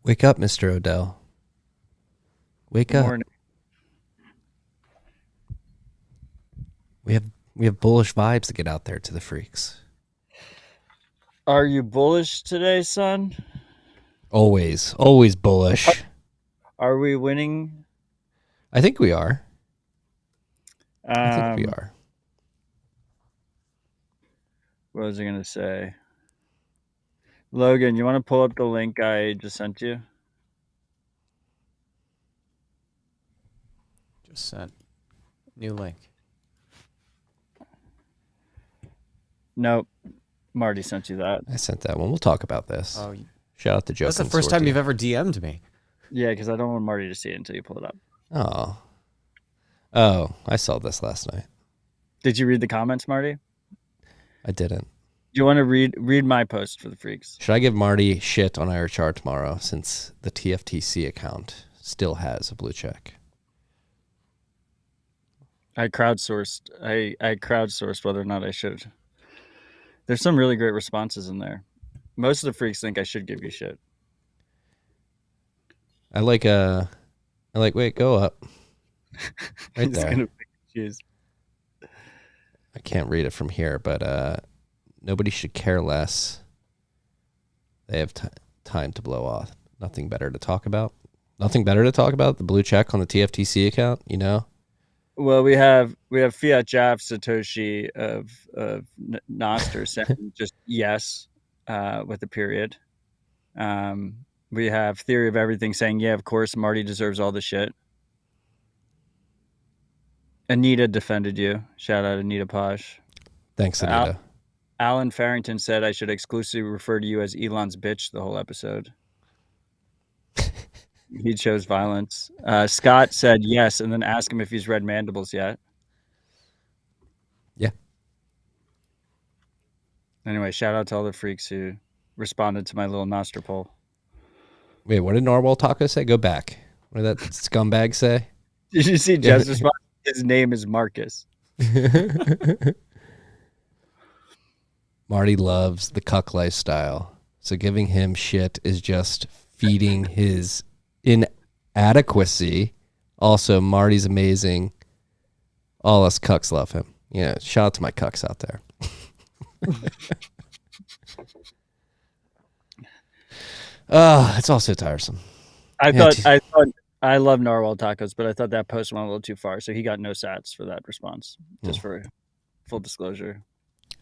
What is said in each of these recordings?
Wake up, Mr. Odell. Wake Good up. morning. We have bullish vibes to get out there to the freaks. Are you bullish today, son? Always bullish. Are we winning? I think we are. I think we are. What was I going to say? Logan, you want to pull up the link I just sent you? Just sent. New link. Nope. Marty sent you that. I sent that one. We'll talk about this. Oh, Shout out to Joe. that's the first time you've ever DM'd me. Yeah, because I don't want Marty to see it until you pull it up. Oh, I saw this last night. Did you read the comments, Marty? I didn't. Do you want to read my post for the freaks? Should I give Marty shit on RHR tomorrow since the TFTC account still has a blue check? I crowdsourced whether or not I should. There's some really great responses in there. Most of the freaks think I should give you shit. I like wait, go up. Right He's there. gonna choose. I can't read it from here, but nobody should care less. They have time to blow off. Nothing better to talk about. Nothing better to talk about. The blue check on the TFTC account, you know? Well, we have Fiat Jav Satoshi of nostr saying just yes with a period. We have Theory of Everything saying, yeah, of course, Marty deserves all the shit. Anita defended you. Shout out Anita Posh. Thanks, Anita. Alan Farrington said I should exclusively refer to you as Elon's bitch the whole episode. He chose violence. Scott said yes, and then ask him if he's read Mandibles yet. Yeah. Anyway, shout out to all the freaks who responded to my little nostr poll. Wait, what did Narwhal Taco say? Go back. What did that scumbag say? Did you see Jeff's response? His name is Marcus. Marty loves the cuck lifestyle, so giving him shit is just feeding his inadequacy. Also, Marty's amazing. All us cucks love him. Yeah, shout out to my cucks out there. It's all so tiresome. I love narwhal tacos, but I thought that post went a little too far, so he got no sats for that response. Just for full disclosure.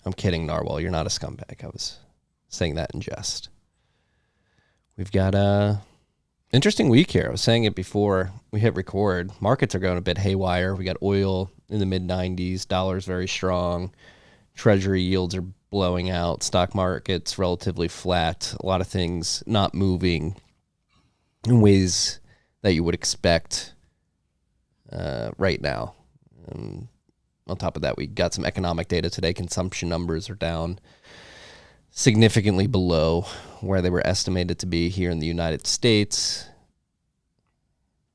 I'm kidding, Narwhal. You're not a scumbag. I was saying that in jest. We've got a interesting week here. I was saying it before we hit record. Markets are going a bit haywire. We got oil in the mid-90s. Dollar's very strong. Treasury yields are blowing out. Stock market's relatively flat. A lot of things not moving in ways that you would expect right now. On top of that, we got some economic data today. Consumption numbers are down significantly below where they were estimated to be here in the United States.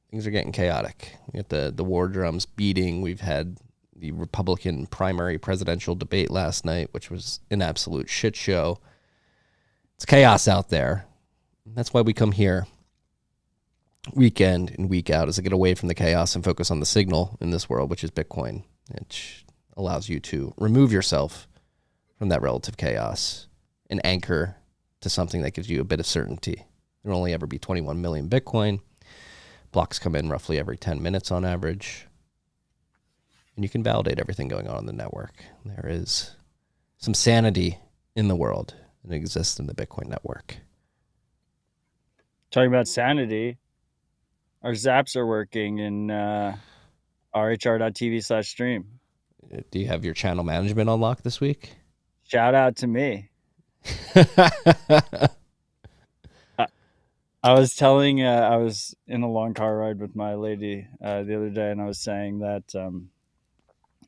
Things are getting chaotic. We got the war drums beating. We've had the Republican primary presidential debate last night, which was an absolute shit show. It's chaos out there. That's why we come here week in and week out, is to get away from the chaos and focus on the signal in this world, which is Bitcoin. It allows you to remove yourself from that relative chaos and anchor to something that gives you a bit of certainty. There will only ever be 21 million Bitcoin. Blocks come in roughly every 10 minutes on average. And you can validate everything going on in the network. There is some sanity in the world that exists in the Bitcoin network. Talking about sanity, our zaps are working in rhr.tv/stream. Do you have your channel management on lock this week? Shout out to me. I was telling, I was in a long car ride with my lady the other day, and I was saying that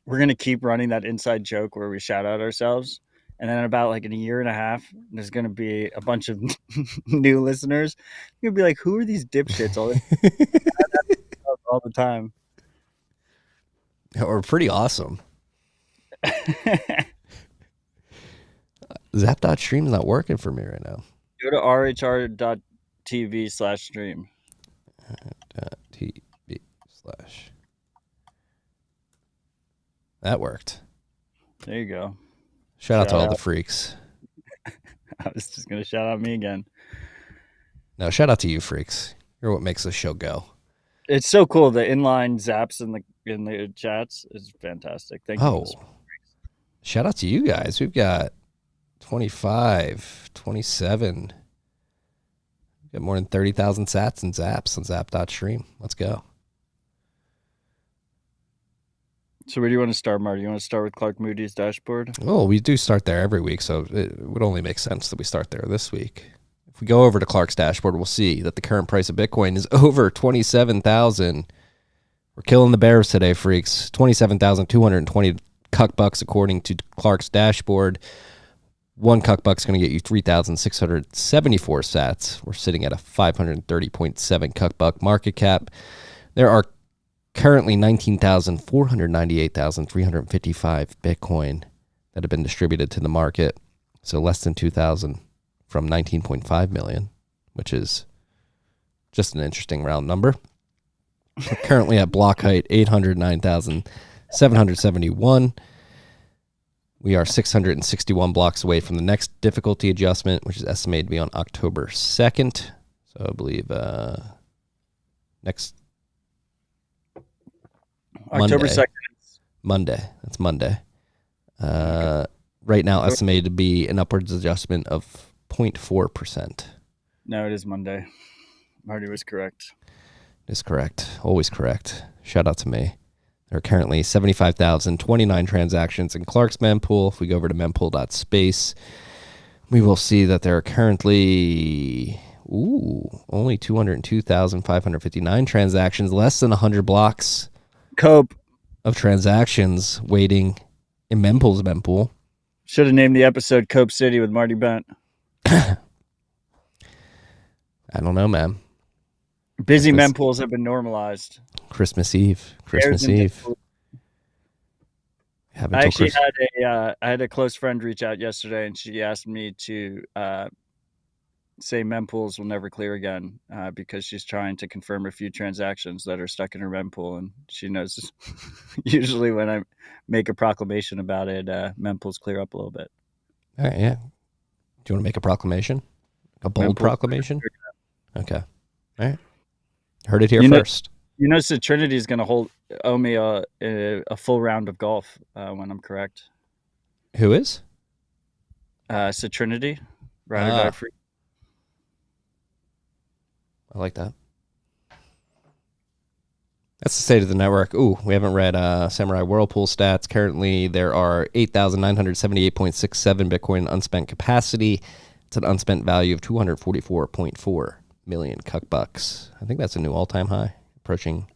we're going to keep running that inside joke where we shout out ourselves. And then about in a year and a half, there's going to be a bunch of new listeners. You'll be like, who are these dipshits all the time? Or pretty awesome. Zap.stream's not working for me right now. Go to rhr.tv/stream twitch.tv/stream. TV/ That worked. There you go. Shout out to all out. the freaks. I was just going to shout out me again. No, shout out to you freaks. You're what makes this show go. It's so cool. The inline zaps in the chats is fantastic. Thank you. Oh, shout out to you guys. We've got 25, 27. We've got more than 30,000 sats and zaps on zap.stream. Let's go. So where do you want to start, Marty? You want to start with Clark Moody's dashboard? Well, we do start there every week, so it would only make sense that we start there this week. If we go over to Clark's dashboard, we'll see that the current price of Bitcoin is over 27,000. We're killing the bears today, freaks. 27,220 cuck bucks according to Clark's dashboard. One cuck buck's going to get you 3,674 sats. We're sitting at a 530.7 cuck buck market cap. There are currently 19,498,355 Bitcoin that have been distributed to the market. So less than 2,000 from 19.5 million, which is just an interesting round number. We're currently at block height 809,771. We are 661 blocks away from the next difficulty adjustment, which is estimated to be on October 2nd. So I believe next October 2nd. Monday. That's Monday. Right now, estimated to be an upwards adjustment of 0.4%. No, it is Monday. Marty was correct. It is correct. Always correct. Shout out to me. There are currently 75,029 transactions in Clark's mempool. If we go over to mempool.space, we will see that there are currently only 202,559 transactions, less than 100 blocks Cope. of transactions waiting in mempool's mempool. Should have named the episode Cope City with Marty Bent. I don't know, man. Busy mempools have been normalized. Christmas Eve. I actually had a close friend reach out yesterday, and she asked me to say mempools will never clear again because she's trying to confirm a few transactions that are stuck in her mempool, and she knows usually when I make a proclamation about it, mempools clear up a little bit. All right, yeah. Do you want to make a proclamation? A bold proclamation? Okay. All right. Heard it here first. You know, Trinity is going to owe me a full round of golf when I'm correct. Who is? Trinity. Ride or die free. I like that. That's the state of the network. Ooh, we haven't read Samurai Whirlpool stats. Currently, there are 8,978.67 Bitcoin unspent capacity. It's an unspent value of 244.4 million cuck bucks. I think that's a new all-time high, approaching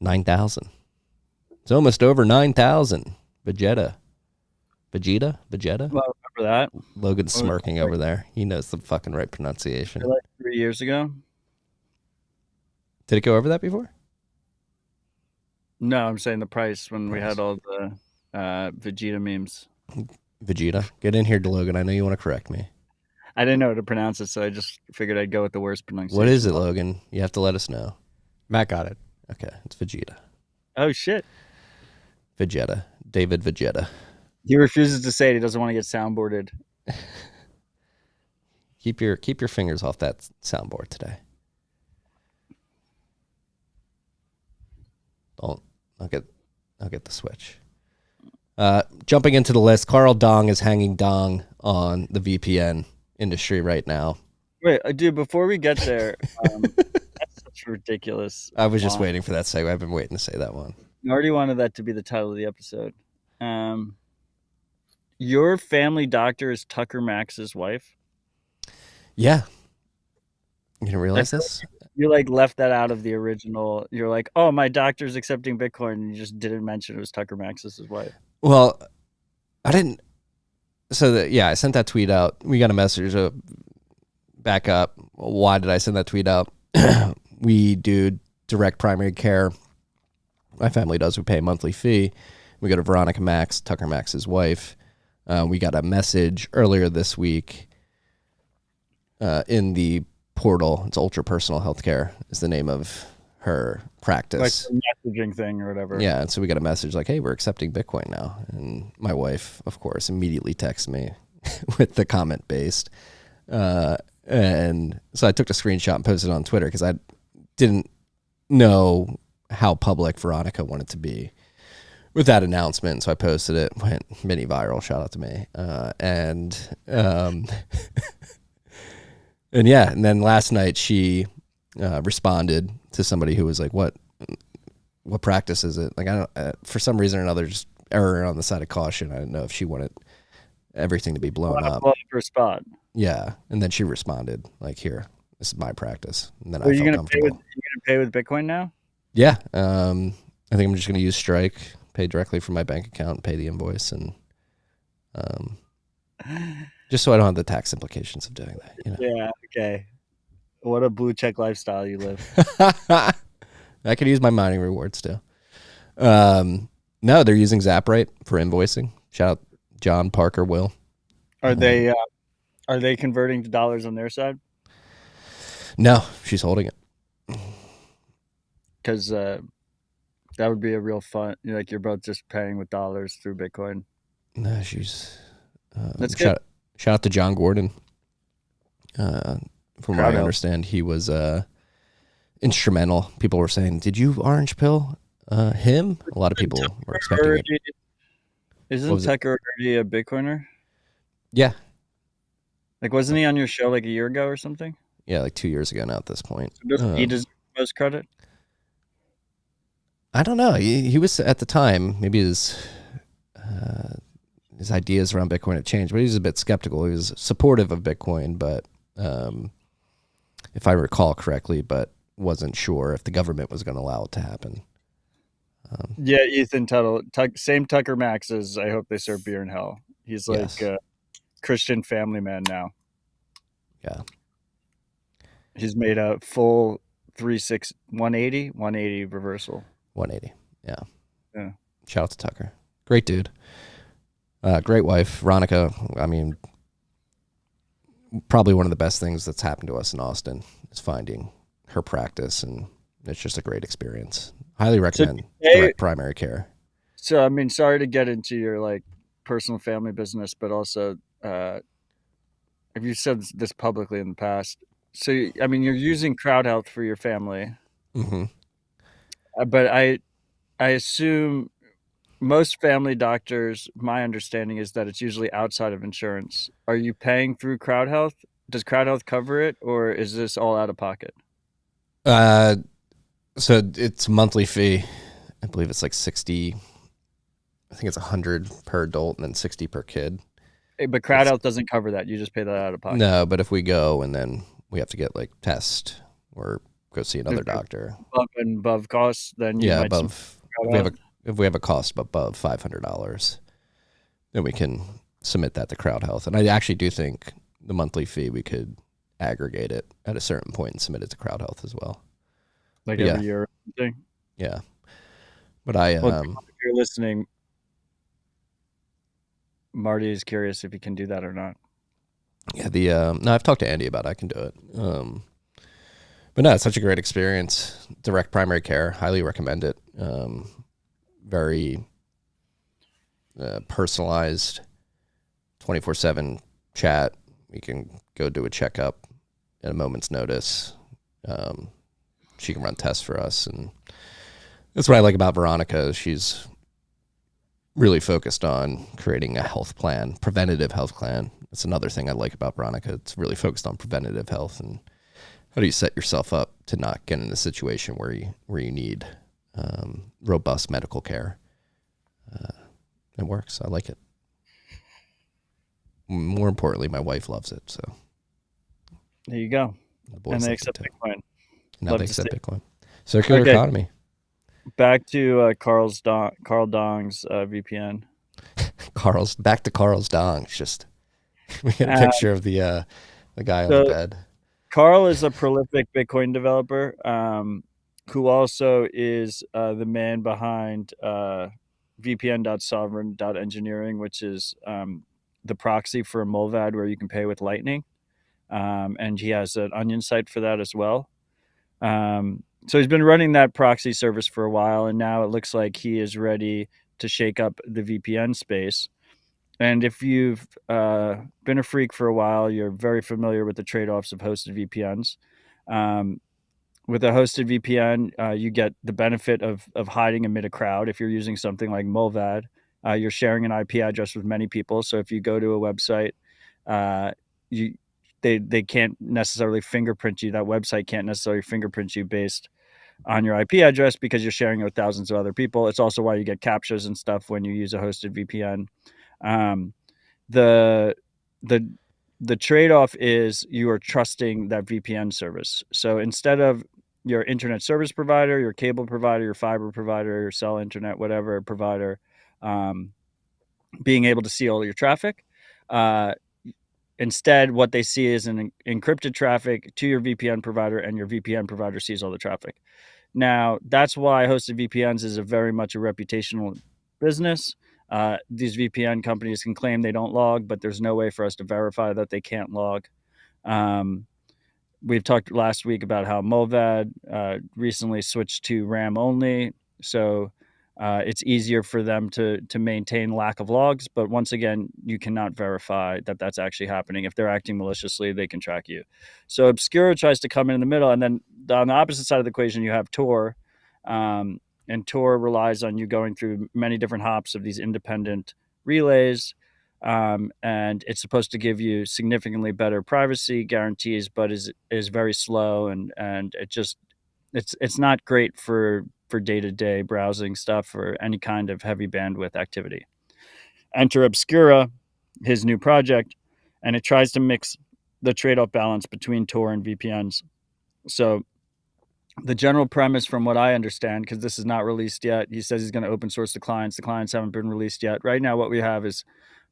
9,000. It's almost over 9,000. Vegeta. Well, remember that? Logan's smirking over there. He knows the fucking right pronunciation. Like 3 years ago? Did it go over that before? No, I'm saying the price when we had all the Vegeta memes. Vegeta. Get in here, Logan. I know you want to correct me. I didn't know how to pronounce it, so I just figured I'd go with the worst pronunciation. What is it, Logan? You have to let us know. Matt got it. Okay, it's Vegeta. Oh, shit. Vegeta. David Vegeta. He refuses to say it. He doesn't want to get soundboarded. Keep your fingers off that soundboard today. I'll get the switch. Jumping into the list, Carl Dong is hanging dong on the VPN industry right now. Wait, dude, before we get there, that's such ridiculous. I was just waiting for that segue. I've been waiting to say that one. I already wanted that to be the title of the episode. Your family doctor is Tucker Max's wife? Yeah. You didn't realize this? You left that out of the original. You're like, oh, my doctor's accepting Bitcoin, and you just didn't mention it was Tucker Max's wife. Well, I didn't. So I sent that tweet out. We got a message back up. Why did I send that tweet out? We do direct primary care. My family does. We pay a monthly fee. We go to Veronica Max, Tucker Max's wife. We got a message earlier this week in the portal. It's Ultra Personal Healthcare is the name of her practice. Like the messaging thing or whatever. Yeah, and so we got a message like, "Hey, we're accepting Bitcoin now." And my wife, of course, immediately texted me with the comment based. And so I took a screenshot and posted it on Twitter because I didn't know how public Veronica wanted to be with that announcement. So I posted it, went mini viral. Shout out to me. And yeah, and then last night she responded to somebody who was like, "What practice is it?" Like, I don't, for some reason or another, just error on the side of caution. I didn't know if she wanted everything to be blown up. Blow up her spot. Yeah, and then she responded like, "Here, this is my practice." And then So I felt comfortable. You gonna pay with Bitcoin now? Yeah, I think I'm just gonna use Strike, pay directly from my bank account, pay the invoice, and just so I don't have the tax implications of doing that. You know? Yeah. Okay. What a blue check lifestyle you live. I could use my mining rewards too. No, they're using Zaprite for invoicing. Shout out John, Parker, Will. Are they converting to dollars on their side? No, she's holding it. Because that would be a real fun. Like you're both just paying with dollars through Bitcoin. No, she's. That's good. Shout out to John Gordon. From what I understand, he was instrumental. People were saying, "Did you orange pill him?" A lot of people were expecting it. Isn't Tucker already a Bitcoiner? Yeah. Like, wasn't he on your show like a year ago or something? Yeah, like 2 years ago now at this point. So he deserves most credit? I don't know. He was at the time, maybe his ideas around Bitcoin had changed, but he was a bit skeptical. He was supportive of Bitcoin, but if I recall correctly, but wasn't sure if the government was going to allow it to happen. Yeah, Ethan Tuttle, same Tucker Max as I hope they serve beer in hell. He's like a Christian family man now. Yeah. He's made a full 180 reversal. 180. Yeah. Yeah. Shout out to Tucker. Great dude. Great wife. Veronica, I mean, probably one of the best things that's happened to us in Austin is finding her practice, and it's just a great experience. Highly recommend direct primary care. So, I mean, sorry to get into your like personal family business, but also, have you said this publicly in the past? So, I mean, you're using Crowd Health for your family, but I assume most family doctors, my understanding is that it's usually outside of insurance. Are you paying through Crowd Health? Does Crowd Health cover it, or is this all out of pocket? So it's a monthly fee. I believe it's like 60. I think it's 100 per adult and then 60 per kid. But Crowd Health doesn't cover that. You just pay that out of pocket. No, but if we go and then we have to get like test or go see another doctor. Above costs, then you might above. If we have a cost above $500, then we can submit that to Crowd Health. And I actually do think the monthly fee, we could aggregate it at a certain point and submit it to Crowd Health as well. Like every year or something? Yeah. But if you're listening, Marty is curious if he can do that or not. Yeah, no, I've talked to Andy about it. I can do it. But no, it's such a great experience. Direct primary care, highly recommend it. Very personalized, 24/7 chat. We can go do a checkup at a moment's notice. She can run tests for us, and that's what I like about Veronica. She's really focused on creating a health plan, preventative health plan. That's another thing I like about Veronica. It's really focused on preventative health and how do you set yourself up to not get in a situation where you need robust medical care. It works. I like it. More importantly, my wife loves it. So there you go. And they accept Bitcoin. Now they accept Bitcoin. Circular economy. Back to Carl Dong's VPN. Back to Carl's Dong. It's just we get a picture of the guy on the bed. Carl is a prolific Bitcoin developer who also is the man behind VPN.sovereign.engineering, which is the proxy for Mulvad where you can pay with Lightning. and he has an Onion site for that as well. So he's been running that proxy service for a while, and now it looks like he is ready to shake up the VPN space. And if you've been a freak for a while, you're very familiar with the trade-offs of hosted VPNs. With a hosted VPN, you get the benefit of hiding amid a crowd. If you're using something like Mulvad, you're sharing an IP address with many people. So if you go to a website, they can't necessarily fingerprint you. That website can't necessarily fingerprint you based on your IP address because you're sharing it with thousands of other people. It's also why you get captchas and stuff when you use a hosted VPN. The trade-off is you are trusting that VPN service. So instead of your internet service provider, your cable provider, your fiber provider, your cell internet, whatever provider, being able to see all your traffic, instead what they see is an encrypted traffic to your VPN provider, and your VPN provider sees all the traffic. Now, that's why hosted VPNs is very much a reputational business. These VPN companies can claim they don't log, but there's no way for us to verify that they can't log. We've talked last week about how Mulvad recently switched to RAM only, so it's easier for them to maintain lack of logs. But once again, you cannot verify that that's actually happening. If they're acting maliciously, they can track you. So Obscura tries to come in the middle, and then on the opposite side of the equation, you have Tor. And Tor relies on you going through many different hops of these independent relays. And it's supposed to give you significantly better privacy guarantees, but is very slow, and it's not great for day-to-day browsing stuff or any kind of heavy bandwidth activity. Enter Obscura, his new project, and it tries to mix the trade-off balance between Tor and VPNs. So the general premise, from what I understand, because this is not released yet, he says he's going to open source the clients. The clients haven't been released yet. Right now, what we have is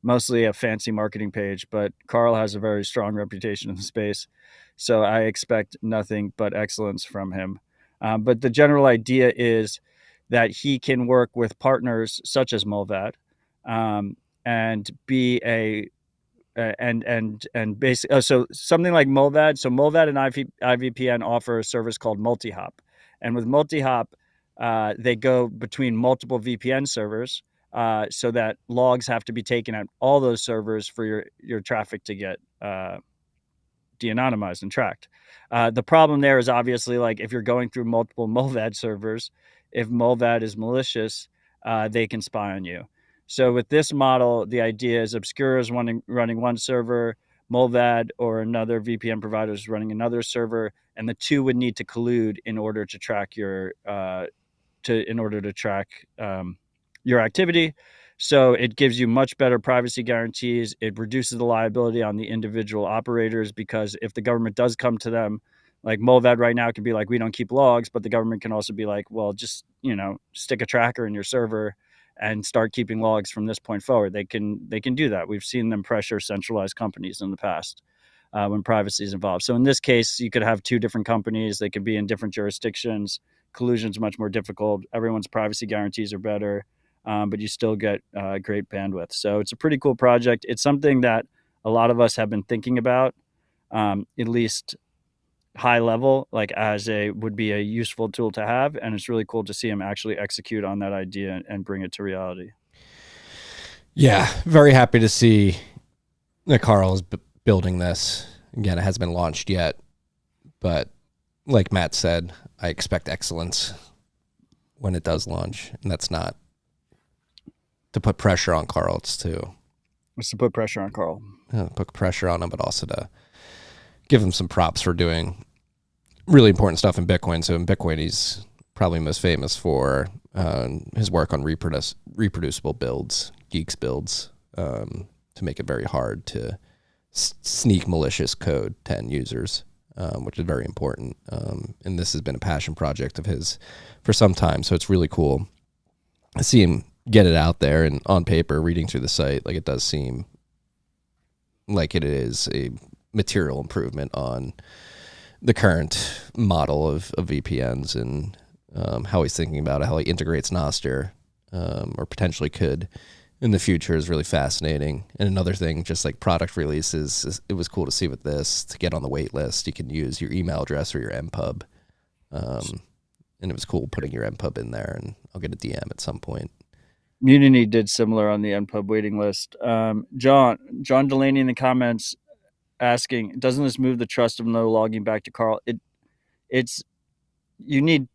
mostly a fancy marketing page, but Carl has a very strong reputation in the space, so I expect nothing but excellence from him. But the general idea is that he can work with partners such as Mulvad, and be and basically, so something like Mulvad. So Mulvad and IVPN offer a service called multi-hop, and with multi-hop, they go between multiple VPN servers, so that logs have to be taken at all those servers for your traffic to get de-anonymized and tracked. The problem there is obviously, like, if you're going through multiple Mulvad servers, if Mulvad is malicious, they can spy on you. So with this model, the idea is Obscura is running one server, Mulvad or another VPN provider is running another server, and the two would need to collude in order to track your activity. So it gives you much better privacy guarantees. It reduces the liability on the individual operators, because if the government does come to them, like Mulvad right now can be like, we don't keep logs, but the government can also be like, well, just, stick a tracker in your server and start keeping logs from this point forward. They can do that. We've seen them pressure centralized companies in the past when privacy is involved. So in this case, you could have two different companies. They could be in different jurisdictions. Collusion is much more difficult. Everyone's privacy guarantees are better, but you still get great bandwidth. So it's a pretty cool project. It's something that a lot of us have been thinking about, at least high level, like would be a useful tool to have. And it's really cool to see him actually execute on that idea and bring it to reality. Yeah, very happy to see that Carl is building this. Again, it hasn't been launched yet, but like Matt said, I expect excellence when it does launch. And that's not to put pressure on Carl, it's to put pressure on Carl. Put pressure on him, but also to give him some props for doing really important stuff in Bitcoin. So in Bitcoin, he's probably most famous for his work on reproducible builds, geeks builds, to make it very hard to sneak malicious code to end users, which is very important. And this has been a passion project of his for some time. So it's really cool to see him get it out there, and on paper, reading through the site, like, it does seem like it is a material improvement on the current model of VPNs, and how he's thinking about it, how he integrates nostr, or potentially could in the future is really fascinating. And another thing, just like product releases, it was cool to see with this, to get on the wait list, you can use your email address or your MPub. And it was cool putting your MPub in there, and I'll get a DM at some point. Mutiny did similar on the NPub waiting list. John Delaney in the comments asking, doesn't this move the trust of no logging back to Carl? It's you need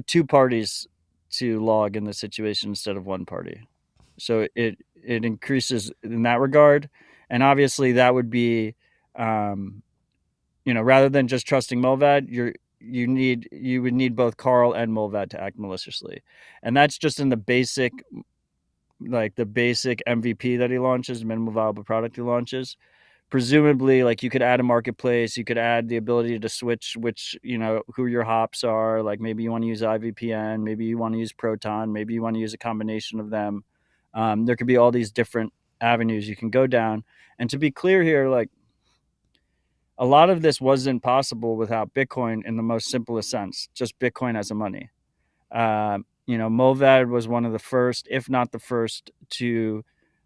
two parties to log in this situation instead of one party. So it increases in that regard. And obviously that would be, rather than just trusting Mulvad, you would need both Carl and Mulvad to act maliciously. And that's just in the basic MVP that he launches, minimum viable product he launches. Presumably, like, you could add a marketplace, you could add the ability to switch who your hops are. Like, maybe you want to use IVPN, maybe you want to use Proton, maybe you want to use a combination of them. There could be all these different avenues you can go down. And to be clear here, like, a lot of this wasn't possible without Bitcoin in the most simplest sense, just Bitcoin as a money. Mulvad was one of the first, if not the first, to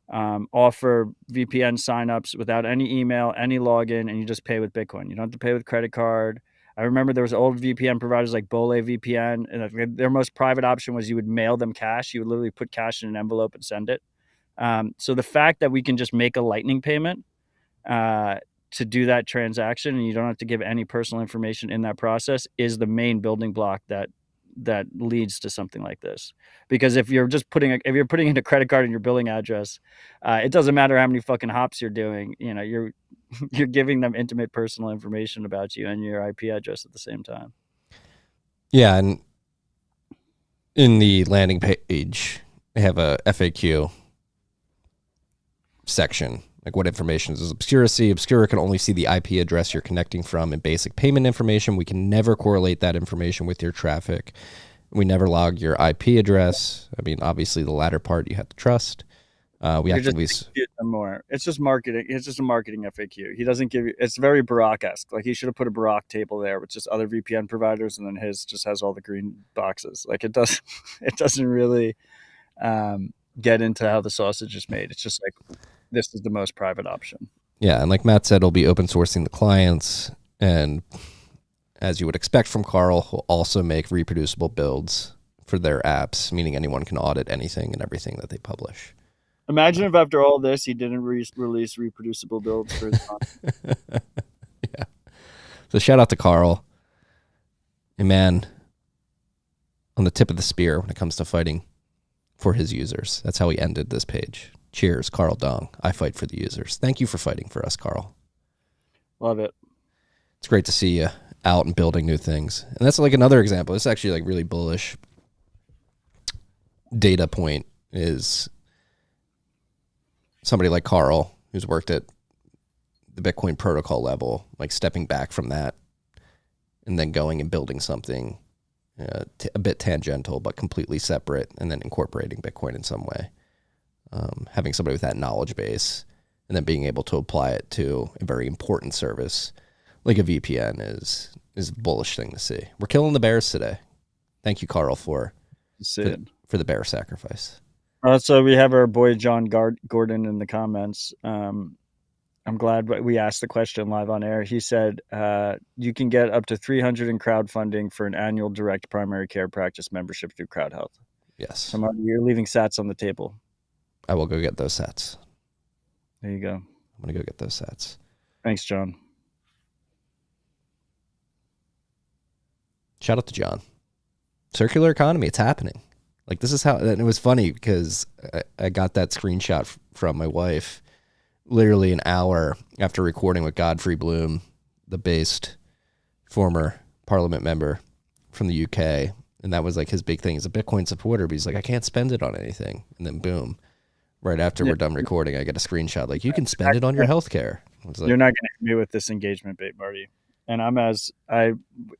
offer VPN signups without any email, any login, and you just pay with Bitcoin. You don't have to pay with credit card. I remember there was old VPN providers like Bole VPN, and their most private option was you would mail them cash. You would literally put cash in an envelope and send it. So the fact that we can just make a Lightning payment to do that transaction, and you don't have to give any personal information in that process, is the main building block that leads to something like this. Because if you're putting in a credit card and your billing address, it doesn't matter how many fucking hops you're doing. You're giving them intimate personal information about you and your IP address at the same time. Yeah, and in the landing page, they have a FAQ section. Like, what information does Obscura see? Obscura can only see the IP address you're connecting from and basic payment information. We can never correlate that information with your traffic. We never log your IP address. I mean, obviously, the latter part you have to trust. We actively more. It's just marketing. It's just a marketing FAQ. He doesn't give you. It's very Barack-esque. Like, he should have put a Barack table there with just other VPN providers, and then his just has all the green boxes. Like, it does. It doesn't really get into how the sausage is made. It's just like, this is the most private option. Yeah, and like Matt said, he'll be open sourcing the clients, and as you would expect from Carl, he'll also make reproducible builds for their apps, meaning anyone can audit anything and everything that they publish. Imagine if after all this, he didn't release reproducible builds for his content. Yeah. So shout out to Carl. A man on the tip of the spear when it comes to fighting for his users. That's how he ended this page. Cheers, Carl Dong. I fight for the users. Thank you for fighting for us, Carl. Love it. It's great to see you out and building new things. And that's like another example. It's actually like really bullish data point is somebody like Carl, who's worked at the Bitcoin protocol level, like stepping back from that and then going and building something a bit tangential but completely separate, and then incorporating Bitcoin in some way. Having somebody with that knowledge base and then being able to apply it to a very important service like a VPN is a bullish thing to see. We're killing the bears today. Thank you, Carl, for the bear sacrifice. So we have our boy John Gordon in the comments. I'm glad we asked the question live on air. He said you can get up to 300 in crowdfunding for an annual direct primary care practice membership through CrowdHealth. Yes. So Marty, you're leaving sats on the table. I will go get those sats. There you go. I'm going to go get those sats. Thanks, John. Shout out to John. Circular economy, it's happening. Like, this is how, and it was funny because I got that screenshot from my wife literally an hour after recording with Godfrey Bloom, the based former parliament member from the UK. And that was like his big thing. He's a Bitcoin supporter, but he's like, I can't spend it on anything. And then boom, right after we're done recording, I get a screenshot like, you can spend it on your healthcare. Like, you're not going to hit me with this engagement bait, Marty. And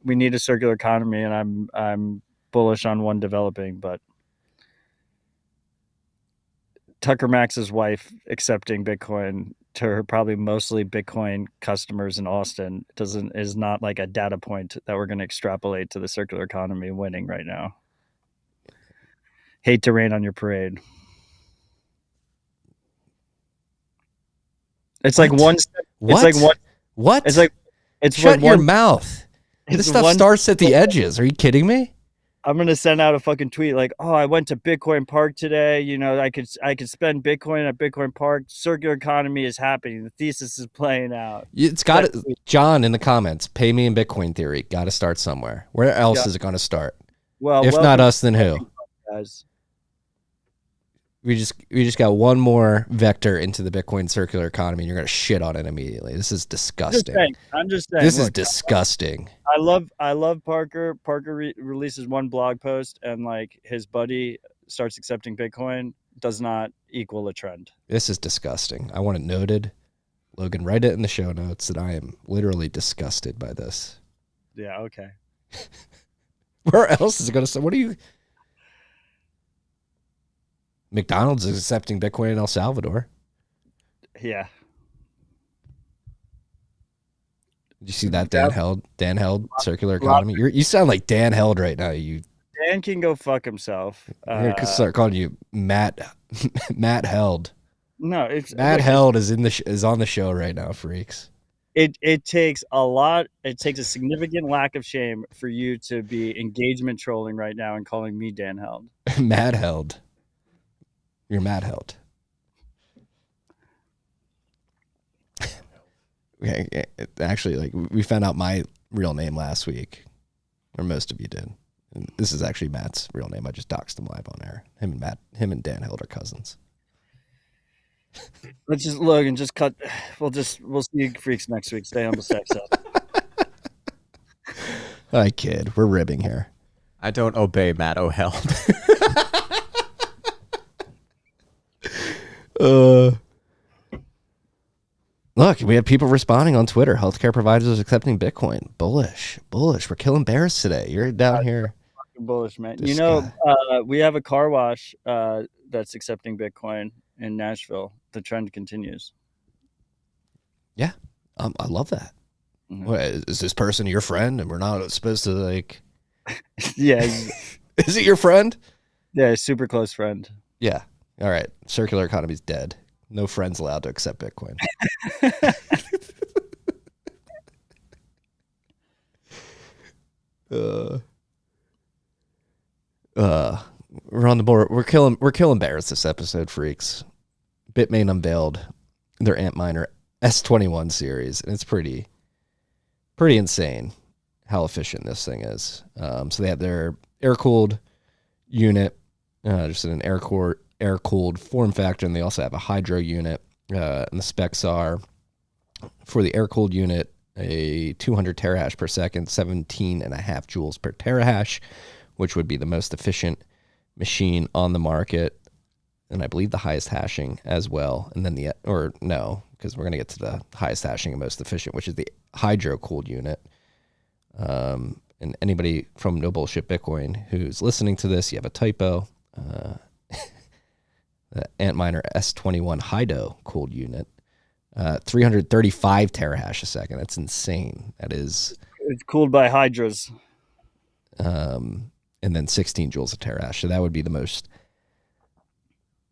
we need a circular economy, and I'm bullish on one developing, but Tucker Max's wife accepting Bitcoin to her probably mostly Bitcoin customers in Austin is not like a data point that we're going to extrapolate to the circular economy winning right now. Hate to rain on your parade. It's like one. What? It's like one. What? It's Shut like your one. mouth. This It's stuff one. starts at the edges. Are you kidding me? I'm gonna send out a fucking tweet like, "Oh, I went to Bitcoin Park today. You know, I could spend Bitcoin at Bitcoin Park. Circular economy is happening. The thesis is playing out." It's got it. John in the comments. Pay me in Bitcoin theory. Got to start somewhere. Where else is it going to start? Well, if not us, then who? Guys. We just got one more vector into the Bitcoin circular economy, and you're going to shit on it immediately. This is disgusting. I'm just saying. This is disgusting. I love Parker. Parker releases one blog post, and like his buddy starts accepting Bitcoin. Does not equal a trend. This is disgusting. I want it noted. Logan, write it in the show notes that I am literally disgusted by this. Yeah. Okay. Where else is it going to? What are you? McDonald's is accepting Bitcoin in El Salvador. Yeah. Did you see that Dan Held circular economy? You sound like Dan Held right now. Dan can go fuck himself. I'm gonna start calling you Matt Held. No, it's Matt Held is on the show right now, freaks. It takes a lot. It takes a significant lack of shame for you to be engagement trolling right now and calling me Dan Held. Matt Held. You're Matt Held. Actually, like we found out my real name last week, or most of you did. And this is actually Matt's real name. I just doxed him live on air. Him and Dan Held are cousins. Let's just look and just cut. We'll see you freaks next week. Stay on the sex up. Hi, kid. We're ribbing here. I don't obey Matt O'Held. Look, we have people responding on Twitter. Healthcare providers accepting Bitcoin. Bullish. We're killing bears today. You're down here. Bullish, man. You know, we have a car wash that's accepting Bitcoin in Nashville. The trend continues. Yeah, I love that. Mm-hmm. What, is this person your friend, and we're not supposed to like? Yeah. Is it your friend? Yeah, super close friend. Yeah. All right. Circular economy's dead. No friends allowed to accept Bitcoin. We're on the board. We're killing bears this episode, freaks. Bitmain unveiled their Antminer S21 series, and it's pretty insane how efficient this thing is. So they have their air-cooled unit, just in an air-cooled form factor, and they also have a hydro unit. And the specs are, for the air-cooled unit, a 200 terahash per second, 17.5 joules per terahash, which would be the most efficient machine on the market, and I believe the highest hashing as well. And then because we're going to get to the highest hashing and most efficient, which is the hydro-cooled unit. And anybody from No Bullshit Bitcoin who's listening to this, you have a typo. The Antminer S21 hydro-cooled unit, 335 terahash a second. That's insane. It's cooled by hydras. And then 16 joules a terahash. So that would be the most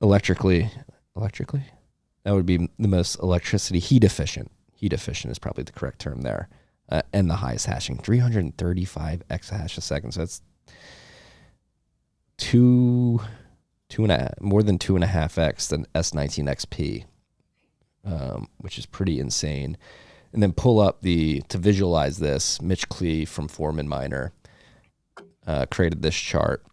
electrically. That would be the most electricity heat efficient. Heat efficient is probably the correct term there. And the highest hashing, 335 exahash a second. So that's more than 2.5x than S19 XP, which is pretty insane. And then pull up to visualize this. Mitch Klee from Foreman Miner created this chart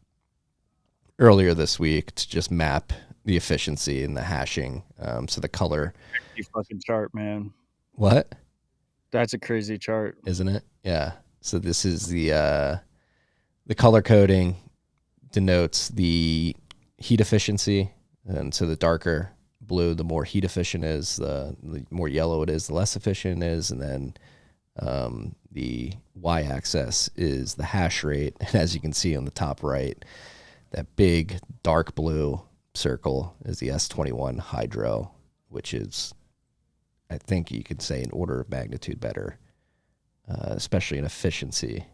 earlier this week to just map the efficiency and the hashing. So the color. Crazy fucking chart, man. What? That's a crazy chart, isn't it? Yeah. So this is the color coding denotes the heat efficiency, and so the darker blue, the more heat efficient is, the more yellow it is, the less efficient it is, and then the y-axis is the hash rate. And as you can see on the top right, that big dark blue circle is the S21 hydro, which is, I think you could say, an order of magnitude better, especially in efficiency,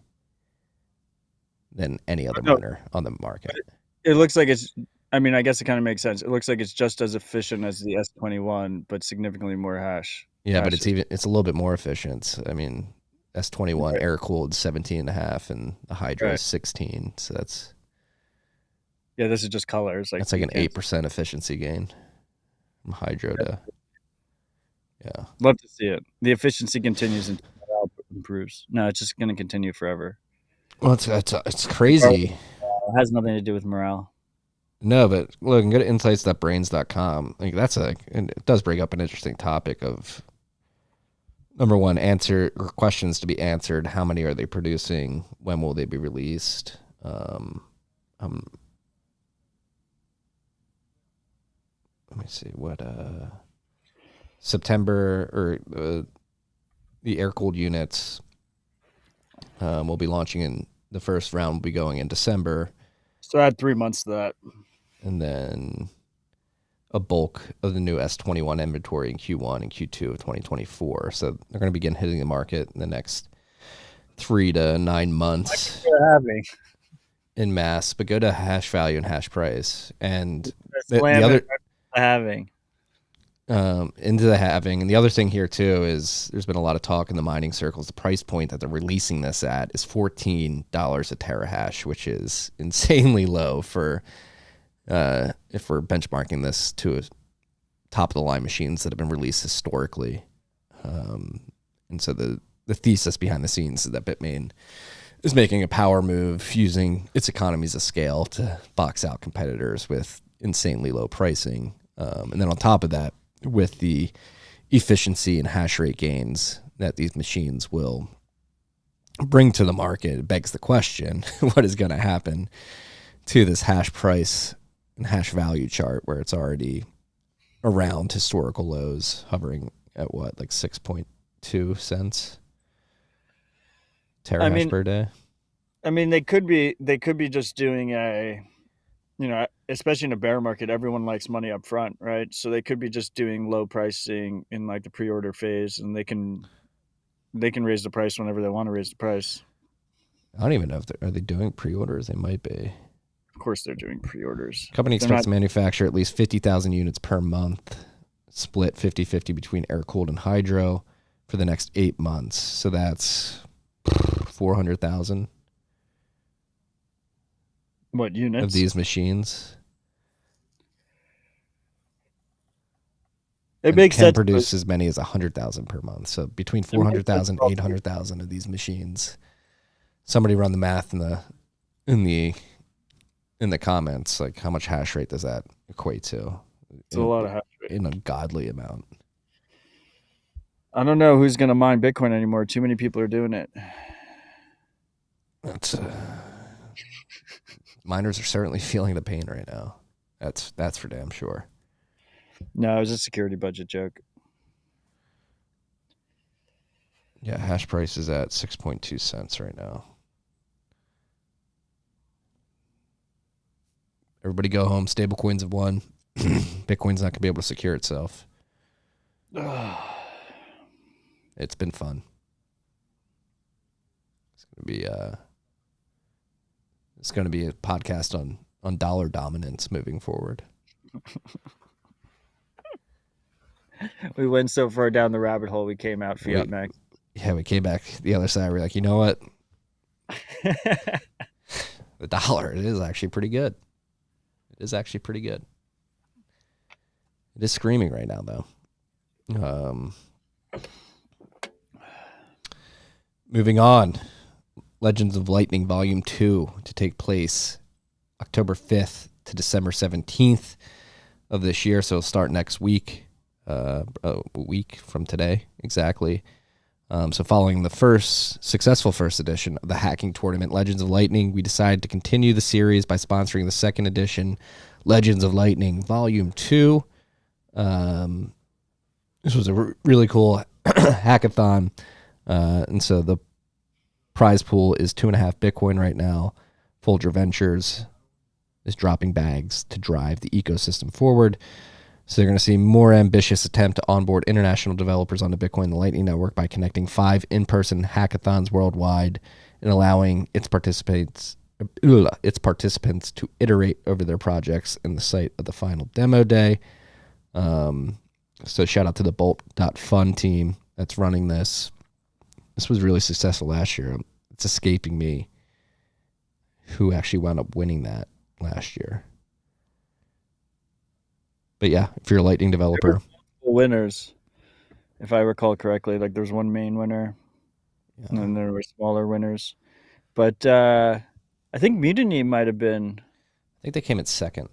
than any other miner on the market. It looks like it's I mean, I guess it kind of makes sense. It looks like it's just as efficient as the S21, but significantly more hash. Yeah, but it's a little bit more efficient. I mean, S21 Right. air cooled 17.5 and the Hydro Right. is 16. So that's this is just colors. like an 8% efficiency gain from Hydro to Love to see it. The efficiency continues until morale improves. No, it's just going to continue forever. Well, it's crazy. It has nothing to do with morale. No, but look, go to insights.brains.com. Like and it does bring up an interesting topic of number one, questions to be answered. How many are they producing? When will they be released? Let me see what September or the air cooled units will be launching in the first round will be going in December. So add 3 months to that. And then a bulk of the new S21 inventory in Q1 and Q2 of 2024. So they're going to begin hitting the market in the next 3 to 9 months in mass. But go to hash value and hash price. And the other halving. Into the halving. And the other thing here too is there's been a lot of talk in the mining circles. The price point that they're releasing this at is $14 a terahash, which is insanely low for if we're benchmarking this to top of the line machines that have been released historically. And so the thesis behind the scenes is that Bitmain is making a power move using its economies of scale to box out competitors with insanely low pricing. And then on top of that, with the efficiency and hash rate gains that these machines will bring to the market, it begs the question, what is going to happen to this hash price and hash value chart where it's already around historical lows, hovering at what, like 6.2 cents terahash per day? I mean, they could be just doing especially in a bear market, everyone likes money up front, right? So they could be just doing low pricing in like the pre-order phase, and they can raise the price whenever they want to raise the price. I don't even know if are they doing pre-orders. They might be. Of course, they're doing pre-orders. Company expects to manufacture at least 50,000 units per month, split 50-50 between air-cooled and hydro for the next 8 months. So that's 400,000. What units of these machines? It makes sense. Produce as many as 100,000 per month. So between 400,000, 800,000 of these machines. Somebody run the math in the comments. Like, how much hash rate does that equate to? It's a lot of hash rate. An ungodly amount. I don't know who's going to mine Bitcoin anymore. Too many people are doing it. That's miners are certainly feeling the pain right now. That's for damn sure. No, it was a security budget joke. Yeah, hash price is at 6.2 cents right now. Everybody go home. Stablecoins have won. Bitcoin's not going to be able to secure itself. It's been fun. It's going to be a podcast on dollar dominance moving forward. We went so far down the rabbit hole, we came out fiat max. Yeah, we came back the other side. We're like, you know what? The dollar, it is actually pretty good. It is actually pretty good. It is screaming right now, though. Moving on. Legends of Lightning Volume 2 to take place October 5th to December 17th of this year. So it'll start next week, a week from today, exactly. So following the successful first edition of the hacking tournament, Legends of Lightning, we decided to continue the series by sponsoring the second edition, Legends of Lightning Volume 2. This was a really cool hackathon. And so the prize pool is 2.5 Bitcoin right now. Folger Ventures is dropping bags to drive the ecosystem forward. So they're going to see more ambitious attempt to onboard international developers onto Bitcoin, the Lightning Network, by connecting 5 in-person hackathons worldwide and allowing its participants its participants to iterate over their projects in the site of the final demo day. So shout out to the Bolt.fun team that's running this. This was really successful last year. It's escaping me who actually wound up winning that last year. But yeah, if you're a Lightning developer. Winners, if I recall correctly, like there's one main winner, and then there were smaller winners. But I think Mutiny might have been. I think they came in second.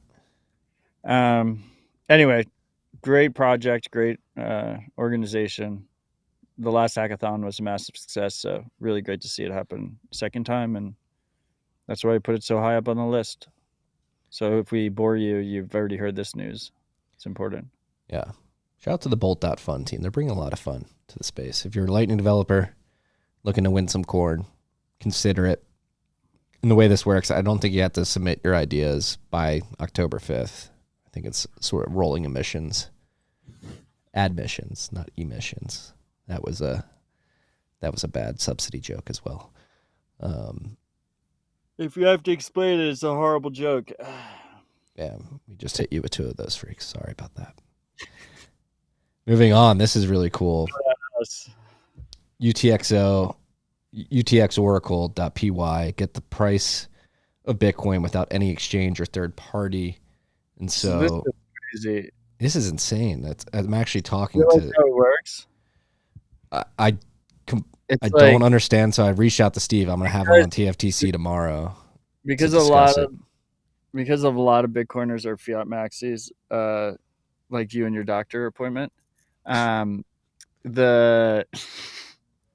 Anyway, great project, great organization. The last hackathon was a massive success, so really great to see it happen second time, and that's why I put it so high up on the list. So if we bore you, you've already heard this news. It's important. Yeah. Shout out to the Bolt.fun team. They're bringing a lot of fun to the space. If you're a Lightning developer looking to win some corn, consider it. And the way this works, I don't think you have to submit your ideas by October 5th. I think it's sort of rolling emissions. Admissions, not emissions. That was a bad subsidy joke as well. If you have to explain it, it's a horrible joke. Yeah, we just hit you with 2 of those freaks. Sorry about that. Moving on, this is really cool. UTXOracle.py. Get the price of Bitcoin without any exchange or third party. And so this is crazy. This is insane. I'm actually talking You know to. how it works? I don't understand, so I reached out to Steve. I'm going to have him on TFTC tomorrow. Because a lot of Bitcoiners are fiat maxis, like you and your doctor appointment. A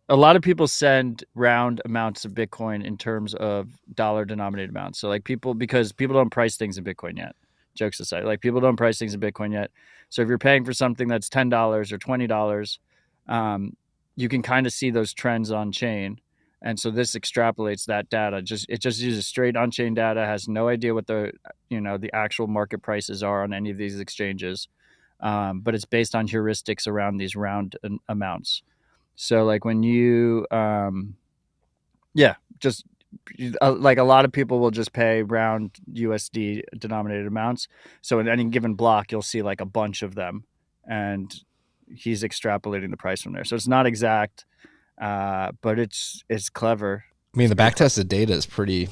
lot of people send round amounts of Bitcoin in terms of dollar denominated amounts. So because people don't price things in Bitcoin yet. Jokes aside, like people don't price things in Bitcoin yet. So if you're paying for something that's $10 or $20, you can kind of see those trends on chain. And so this extrapolates that data. It just uses straight on-chain data, has no idea what the actual market prices are on any of these exchanges. But it's based on heuristics around these round amounts. So like when you, like a lot of people will just pay round USD denominated amounts. So in any given block, you'll see like a bunch of them, and he's extrapolating the price from there. So it's not exact, but it's clever. I mean, the backtested data is pretty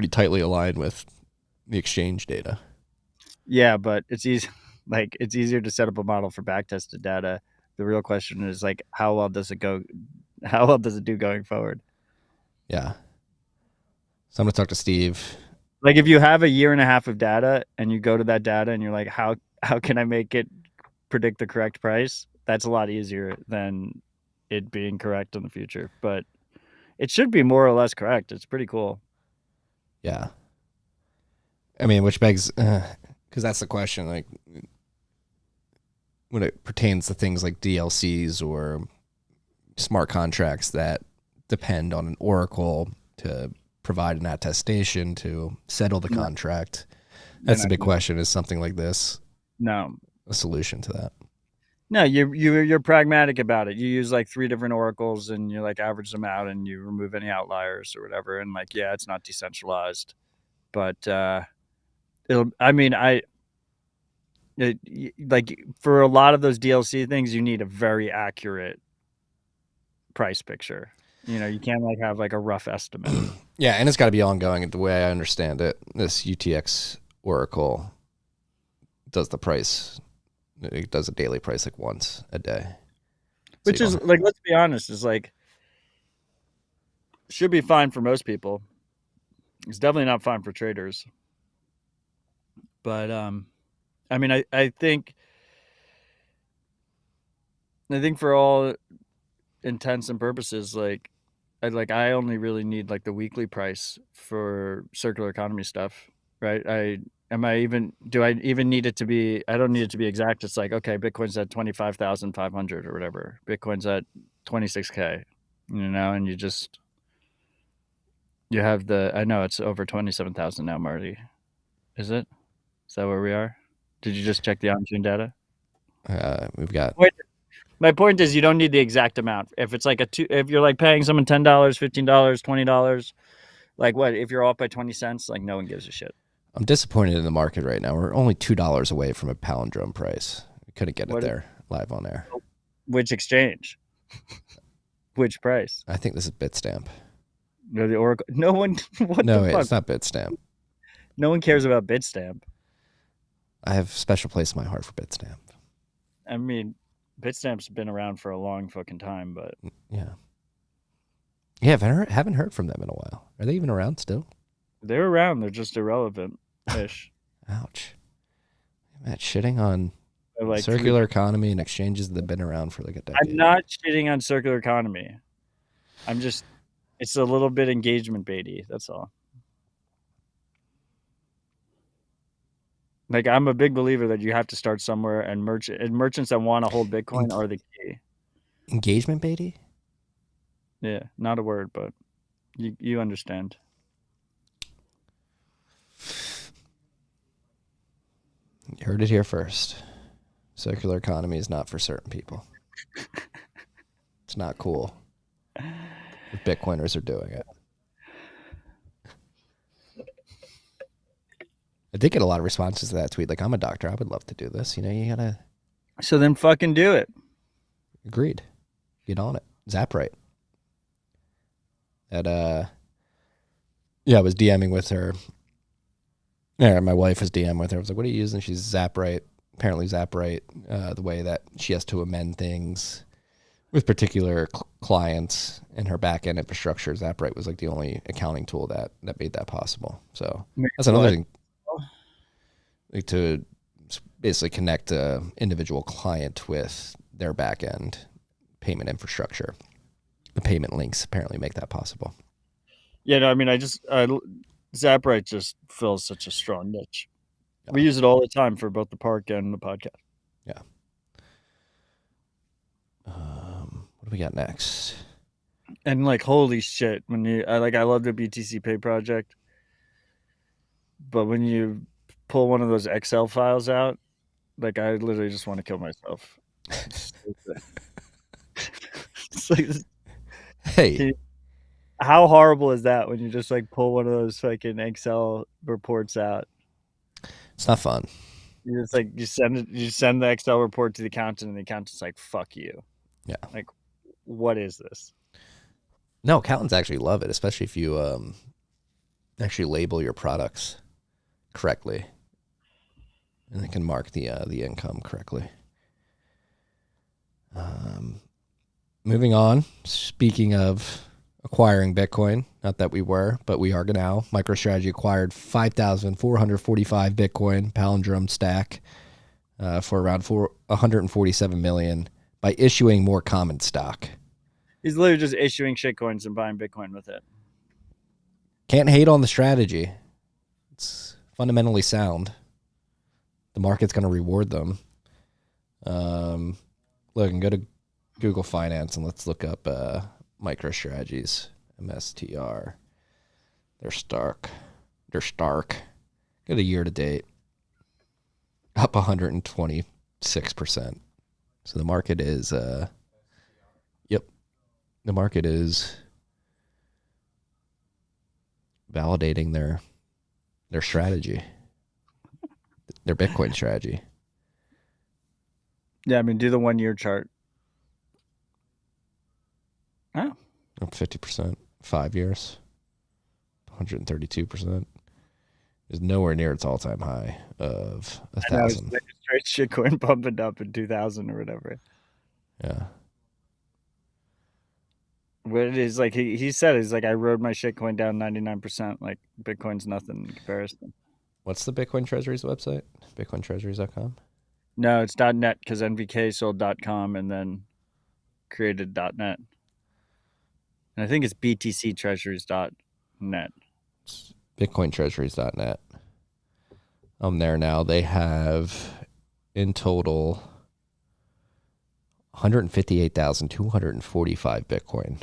tightly aligned with the exchange data. Yeah, but it's easy. Like it's easier to set up a model for backtested data. The real question is like, how well does it go? How well does it do going forward? Yeah. So I'm going to talk to Steve. Like if you have a year and a half of data and you go to that data and you're like, how can I make it predict the correct price? That's a lot easier than it being correct in the future. But it should be more or less correct. It's pretty cool. Yeah. I mean, which begs, because that's the question, like when it pertains to things like DLCs or smart contracts that depend on an oracle to provide an attestation to settle the contract. That's the big question. Is something like this a solution to that? No, you're pragmatic about it. You use like 3 different oracles and you like average them out and you remove any outliers or whatever. And like, yeah, it's not decentralized, but like for a lot of those DLC things, you need a very accurate price picture. You can't like have like a rough estimate. Yeah, and it's got to be ongoing. The way I understand it, this UTXOracle does the price. It does a daily price like once a day. Which is like, let's be honest, is like should be fine for most people. It's definitely not fine for traders. But I mean, I think for all intents and purposes, like I only really need like the weekly price for circular economy stuff, right? Do I even need it to be? I don't need it to be exact. It's like, okay, Bitcoin's at 25,500 or whatever. Bitcoin's at 26K, and you have I know it's over 27,000 now, Marty. Is it? Is that where we are? Did you just check the on-chain data? We've got. My point is, you don't need the exact amount. If it's like if you're like paying someone $10, $15, $20, Like what? If you're off by 20 cents, like no one gives a shit. I'm disappointed in the market right now. We're only $2 away from a palindrome price. We couldn't get it What is- there live on air. Which exchange? Which price? I think this is Bitstamp. No, the Oracle. No one. What No, the wait, fuck? it's not Bitstamp. No one cares about Bitstamp. I have a special place in my heart for Bitstamp. I mean, Bitstamp's been around for a long fucking time, but Yeah. Yeah, haven't heard from them in a while. Are they even around still? they're around. They're just irrelevant-ish. Ouch. Matt shitting on They're like circular economy and exchanges that have been around for like a decade. I'm not shitting on circular economy. I'm just, it's a little bit engagement baity. That's all. Like I'm a big believer that you have to start somewhere, and merchants that want to hold Bitcoin are the key. Engagement baity? Yeah, not a word, but you understand. You heard it here first. Circular economy is not for certain people. It's not cool. The Bitcoiners are doing it. I did get a lot of responses to that tweet. Like, I'm a doctor. I would love to do this. You know, you gotta. So then fucking do it. Agreed. Get on it. Zap right. Yeah, I was DMing with her. Yeah, my wife was DMing with her. I was like, what are you using? She's ZapRight. Apparently ZapRight, the way that she has to amend things with particular clients in her back-end infrastructure, ZapRight was like the only accounting tool that made that possible. So that's another thing. Like to basically connect an individual client with their back-end payment infrastructure. The payment links apparently make that possible. Yeah, no, I mean, ZapRight just fills such a strong niche. Yeah. We use it all the time for both the park and the podcast. Yeah. What do we got next? And like, holy shit, I love the BTCPay project, but when you pull one of those Excel files out, like I literally just want to kill myself. It's like, hey. How horrible is that when you just like pull one of those fucking Excel reports out? It's not fun. You just like you send the Excel report to the accountant, and the accountant's like, "Fuck you." Yeah. Like, what is this? No, accountants actually love it, especially if you actually label your products correctly, and they can mark the income correctly. Moving on. Speaking of acquiring Bitcoin, not that we were, but we are now. MicroStrategy acquired 5,445 Bitcoin palindrome stack for around 147 million by issuing more common stock. He's literally just issuing shitcoins and buying Bitcoin with it. Can't hate on the strategy. It's fundamentally sound. The market's going to reward them. Look, and go to Google Finance and let's look up MicroStrategy's MSTR. They're stark. Get a year to date. Up 126%. So the market is the market is validating their strategy. Their Bitcoin strategy. Yeah, I mean, do the 1 year chart. Oh. Up 50%. 5 years. 132%. Is nowhere near its all-time high of 1,000. Straight shitcoin pumping up in 2000 or whatever. Yeah. What it is, like he said, he's like, I rode my shitcoin down 99%. Like Bitcoin's nothing in comparison. What's the Bitcoin Treasuries website? BitcoinTreasuries.com? No, it's .net because NVK sold .com and then created .net. And I think it's BTCTreasuries.net. It's BitcoinTreasuries.net. I'm there now. They have in total 158,245 Bitcoin.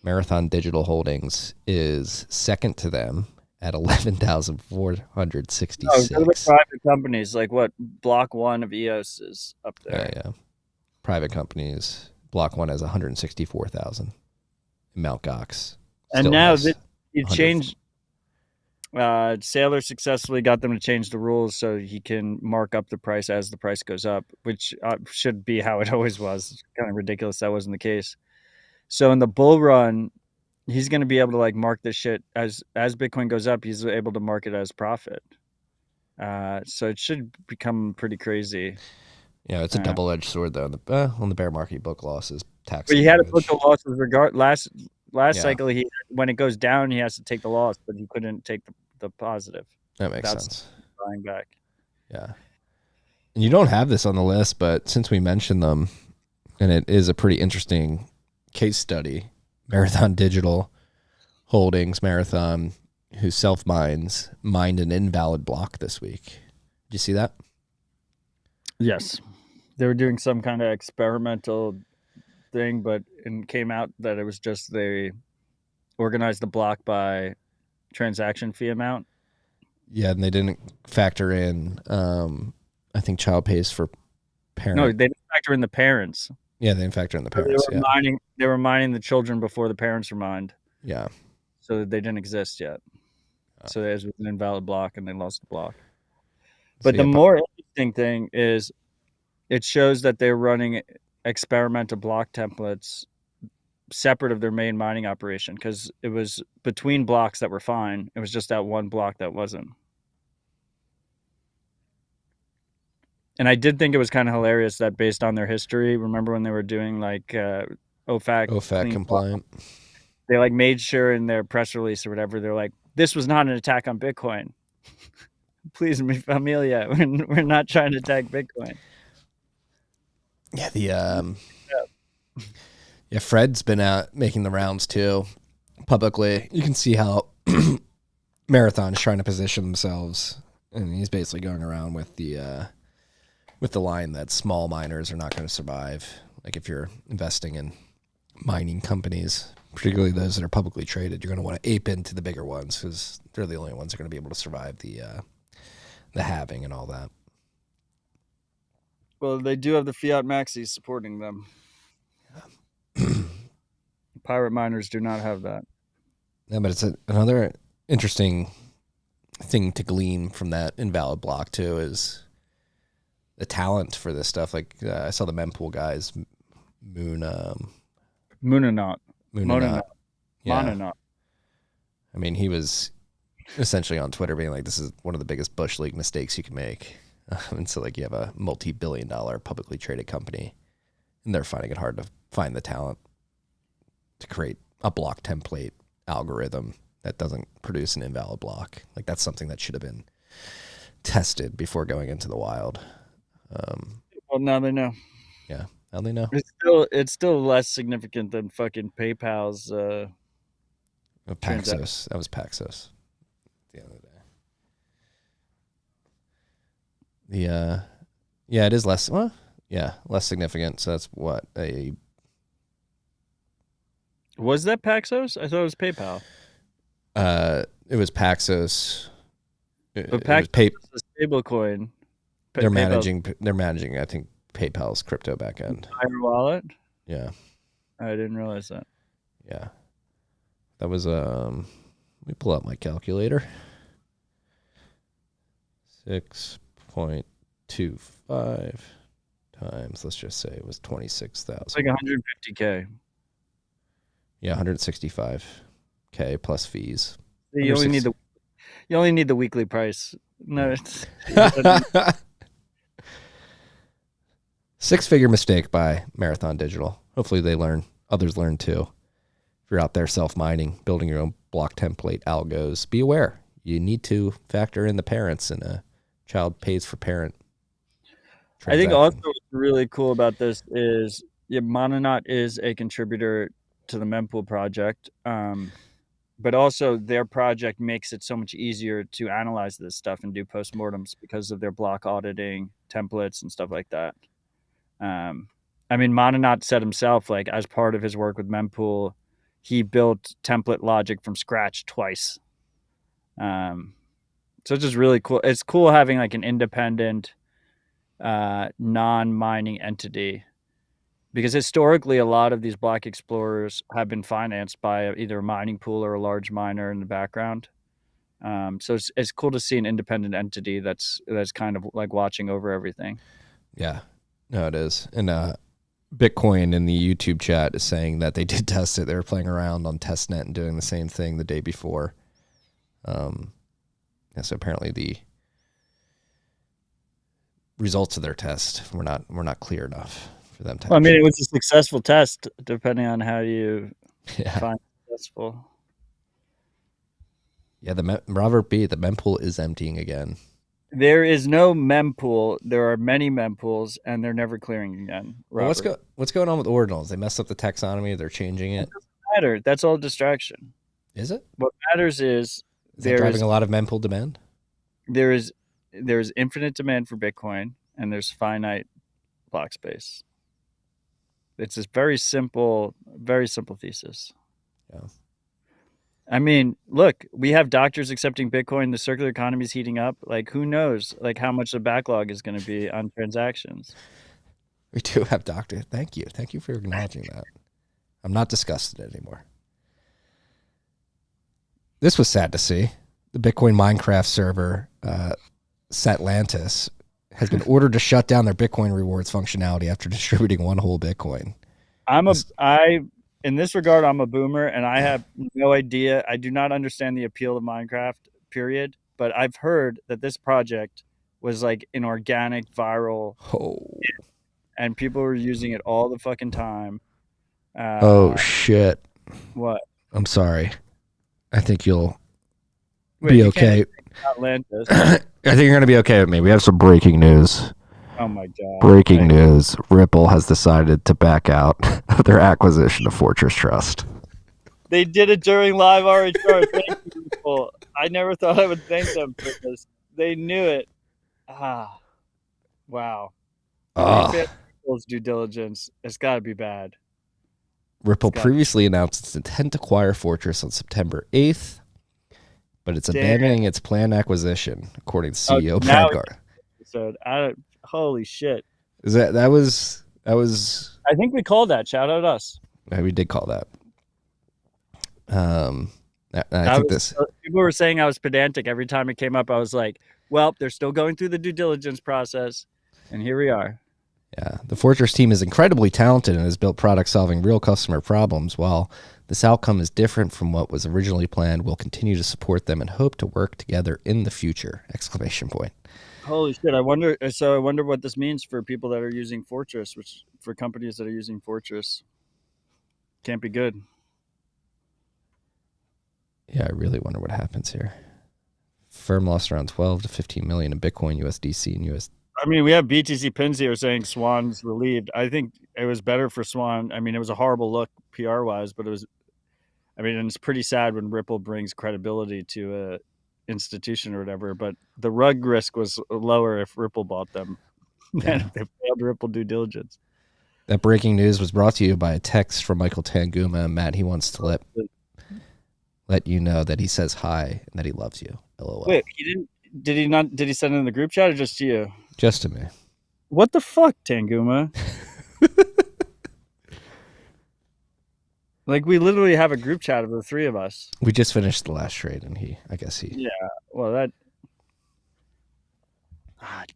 Marathon Digital Holdings is second to them at 11,466. Oh, go to the private companies, like what Block 1 of EOS is up there. Yeah. Private companies. Block 1 has 164,000. Mt. Gox. And now He changed. Sailor successfully got them to change the rules so he can mark up the price as the price goes up, which should be how it always was. It's kind of ridiculous that wasn't the case. So in the bull run, he's going to be able to like mark this shit as Bitcoin goes up. He's able to mark it as profit. So it should become pretty crazy. Yeah, it's a double-edged sword though. On the bear market, book losses, tax. But he had to book the losses last Yeah. cycle. When it goes down, he has to take the loss, but he couldn't take the positive. That makes sense. Buying back. Yeah. And you don't have this on the list, but since we mentioned them, and it is a pretty interesting case study, Marathon Digital Holdings, Marathon, who mined an invalid block this week. Did you see that? Yes. They were doing some kind of experimental thing, but it came out that it was just they organized the block by transaction fee amount. Yeah, and they didn't factor in, I think, child pays for parent. No, they didn't factor in the parents. Yeah, they didn't factor in the parents. They were mining the children before the parents were mined. Yeah. So they didn't exist yet. So it was an invalid block, and they lost the block. But the more interesting thing is it shows that they're running experimental block templates separate of their main mining operation, because it was between blocks that were fine. It was just that one block that wasn't. And I did think it was kind of hilarious that based on their history, remember when they were doing like OFAC compliant, they like made sure in their press release or whatever, they're like, this was not an attack on Bitcoin. Please, mi familia, we're not trying to attack Bitcoin. Yeah, Fred's been out making the rounds too, publicly. You can see how Marathon is trying to position themselves, and he's basically going around with the line that small miners are not going to survive. Like if you're investing in mining companies, particularly those that are publicly traded, you're going to want to ape into the bigger ones because they're the only ones that are going to be able to survive the halving and all that. Well, they do have the fiat maxis supporting them. Pirate miners do not have that. Yeah, but it's another interesting thing to glean from that invalid block too is the talent for this stuff. Like I saw the mempool guys, Moononaut. Yeah. I mean, he was essentially on Twitter being like, this is one of the biggest Bush League mistakes you can make. And so like you have a multi-billion-dollar publicly traded company and they're finding it hard to find the talent to create a block template algorithm that doesn't produce an invalid block. Like that's something that should have been tested before going into the wild. Well, now they know. Yeah, now they know. It's still less significant than fucking PayPal's. Paxos. That was Paxos. The other day. Yeah, it is less. Well, yeah, less significant. So that's what Was that Paxos? I thought it was PayPal. It was Paxos. But Paxos is a stable coin. They're managing. I think PayPal's crypto backend. Entire wallet. Yeah, I didn't realize that. Yeah, that was Let me pull up my calculator. 6.25 times. Let's just say it was 26,000. It's like 150K. Yeah, 165K plus fees. You only need the weekly price. No, it's six-figure mistake by Marathon Digital. Hopefully others learn too. If you're out there self-mining, building your own block template algos, be aware. You need to factor in the parents and a child pays for parent transaction. I think also what's really cool about this is Mononaut is a contributor to the mempool project. But also their project makes it so much easier to analyze this stuff and do postmortems because of their block auditing templates and stuff like that. I mean, Mononaut said himself, like as part of his work with mempool, he built template logic from scratch twice. So it's just really cool. It's cool having like an independent, non-mining entity because historically a lot of these block explorers have been financed by either a mining pool or a large miner in the background. So it's cool to see an independent entity that's kind of like watching over everything. Yeah, no, it is. And Bitcoin in the YouTube chat is saying that they did test it. They were playing around on testnet and doing the same thing the day before. So apparently the results of their test were not clear enough for them to. Well, I mean, it was a successful test, depending on how you find successful. Yeah, Robert B, the mempool is emptying again. There is no mempool. There are many mempools, and they're never clearing again. Well, what's going on with ordinals? They messed up the taxonomy. They're changing it. It doesn't matter. That's all distraction. Is it? What matters is that driving a lot of mempool demand? There's infinite demand for Bitcoin, and there's finite block space. It's this very simple thesis. Yeah. I mean, look, we have doctors accepting Bitcoin. The circular economy is heating up. Like, who knows, like, how much the backlog is going to be on transactions. We do have doctors. Thank you for acknowledging that. I'm not disgusted anymore. This was sad to see. The Bitcoin Minecraft server, Satlantis, has been ordered to shut down their Bitcoin rewards functionality after distributing one whole Bitcoin. In this regard, I'm a boomer, and I have no idea. I do not understand the appeal of Minecraft, period. But I've heard that this project was like an organic viral hit, and people were using it all the fucking time. Oh, shit. What? I'm sorry. I think you'll be okay. Atlantis. I think you're going to be okay with me. We have some breaking news. Oh my God. Breaking news. Ripple has decided to back out of their acquisition of Fortress Trust. They did it during live RHR. Thank you, people. I never thought I would thank them for this. They knew it. Wow. Ripple's due diligence. It's got to be bad. Ripple previously announced its intent to acquire Fortress on September 8th, but it's abandoning its planned acquisition, according to CEO Brad Garner. Holy shit! That was? I think we called that. Shout out us. Yeah, we did call that. People were saying I was pedantic every time it came up. I was like, "Well, they're still going through the due diligence process, and here we are." Yeah, the Fortress team is incredibly talented and has built products solving real customer problems. While this outcome is different from what was originally planned, we'll continue to support them and hope to work together in the future! ! Holy shit! I wonder what this means for people that are using Fortress, which for companies that are using Fortress, can't be good. Yeah, I really wonder what happens here. Firm lost around 12 to 15 million in Bitcoin, USDC, and US. I mean, we have BTC Pins here saying Swan's relieved. I think it was better for Swan. I mean, it was a horrible look PR wise, but it was. I mean, and it's pretty sad when Ripple brings credibility to a institution or whatever, but the rug risk was lower if Ripple bought them than if they failed Ripple due diligence. That breaking news was brought to you by a text from Michael Tanguma. Matt, he wants to let you know that he says hi and that he loves you. LOL. Wait, did he send it in the group chat or just to you? Just to me. What the fuck, Tanguma? Like, we literally have a group chat of the three of us. We just finished the last trade, and Yeah, well, that...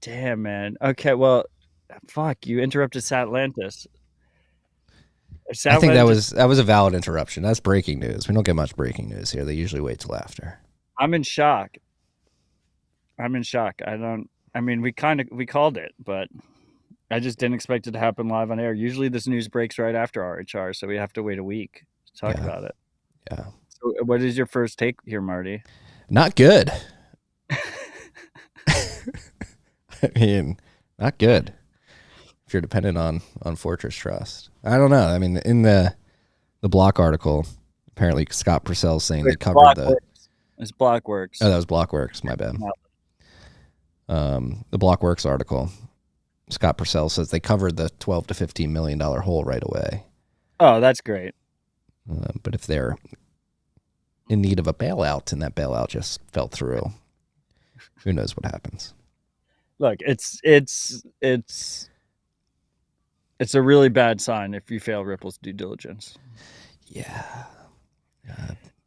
damn, man. Okay, well, fuck, you interrupted Satlantis. I think that was a valid interruption. That's breaking news. We don't get much breaking news here. They usually wait till after. I'm in shock. I mean, we called it, but I just didn't expect it to happen live on air. Usually this news breaks right after RHR, so we have to wait a week to talk about it. Yeah. So what is your first take here, Marty? Not good. I mean, not good. If you're dependent on Fortress Trust. I don't know. I mean, in the Block article, apparently Scott Purcell's saying they covered It's Blockworks. Oh, that was Blockworks. My bad. The Blockworks article, Scott Purcell says they covered the $12 to $15 million hole right away. Oh, that's great. But if they're in need of a bailout and that bailout just fell through, who knows what happens? Look, it's It's a really bad sign if you fail Ripple's due diligence. Yeah.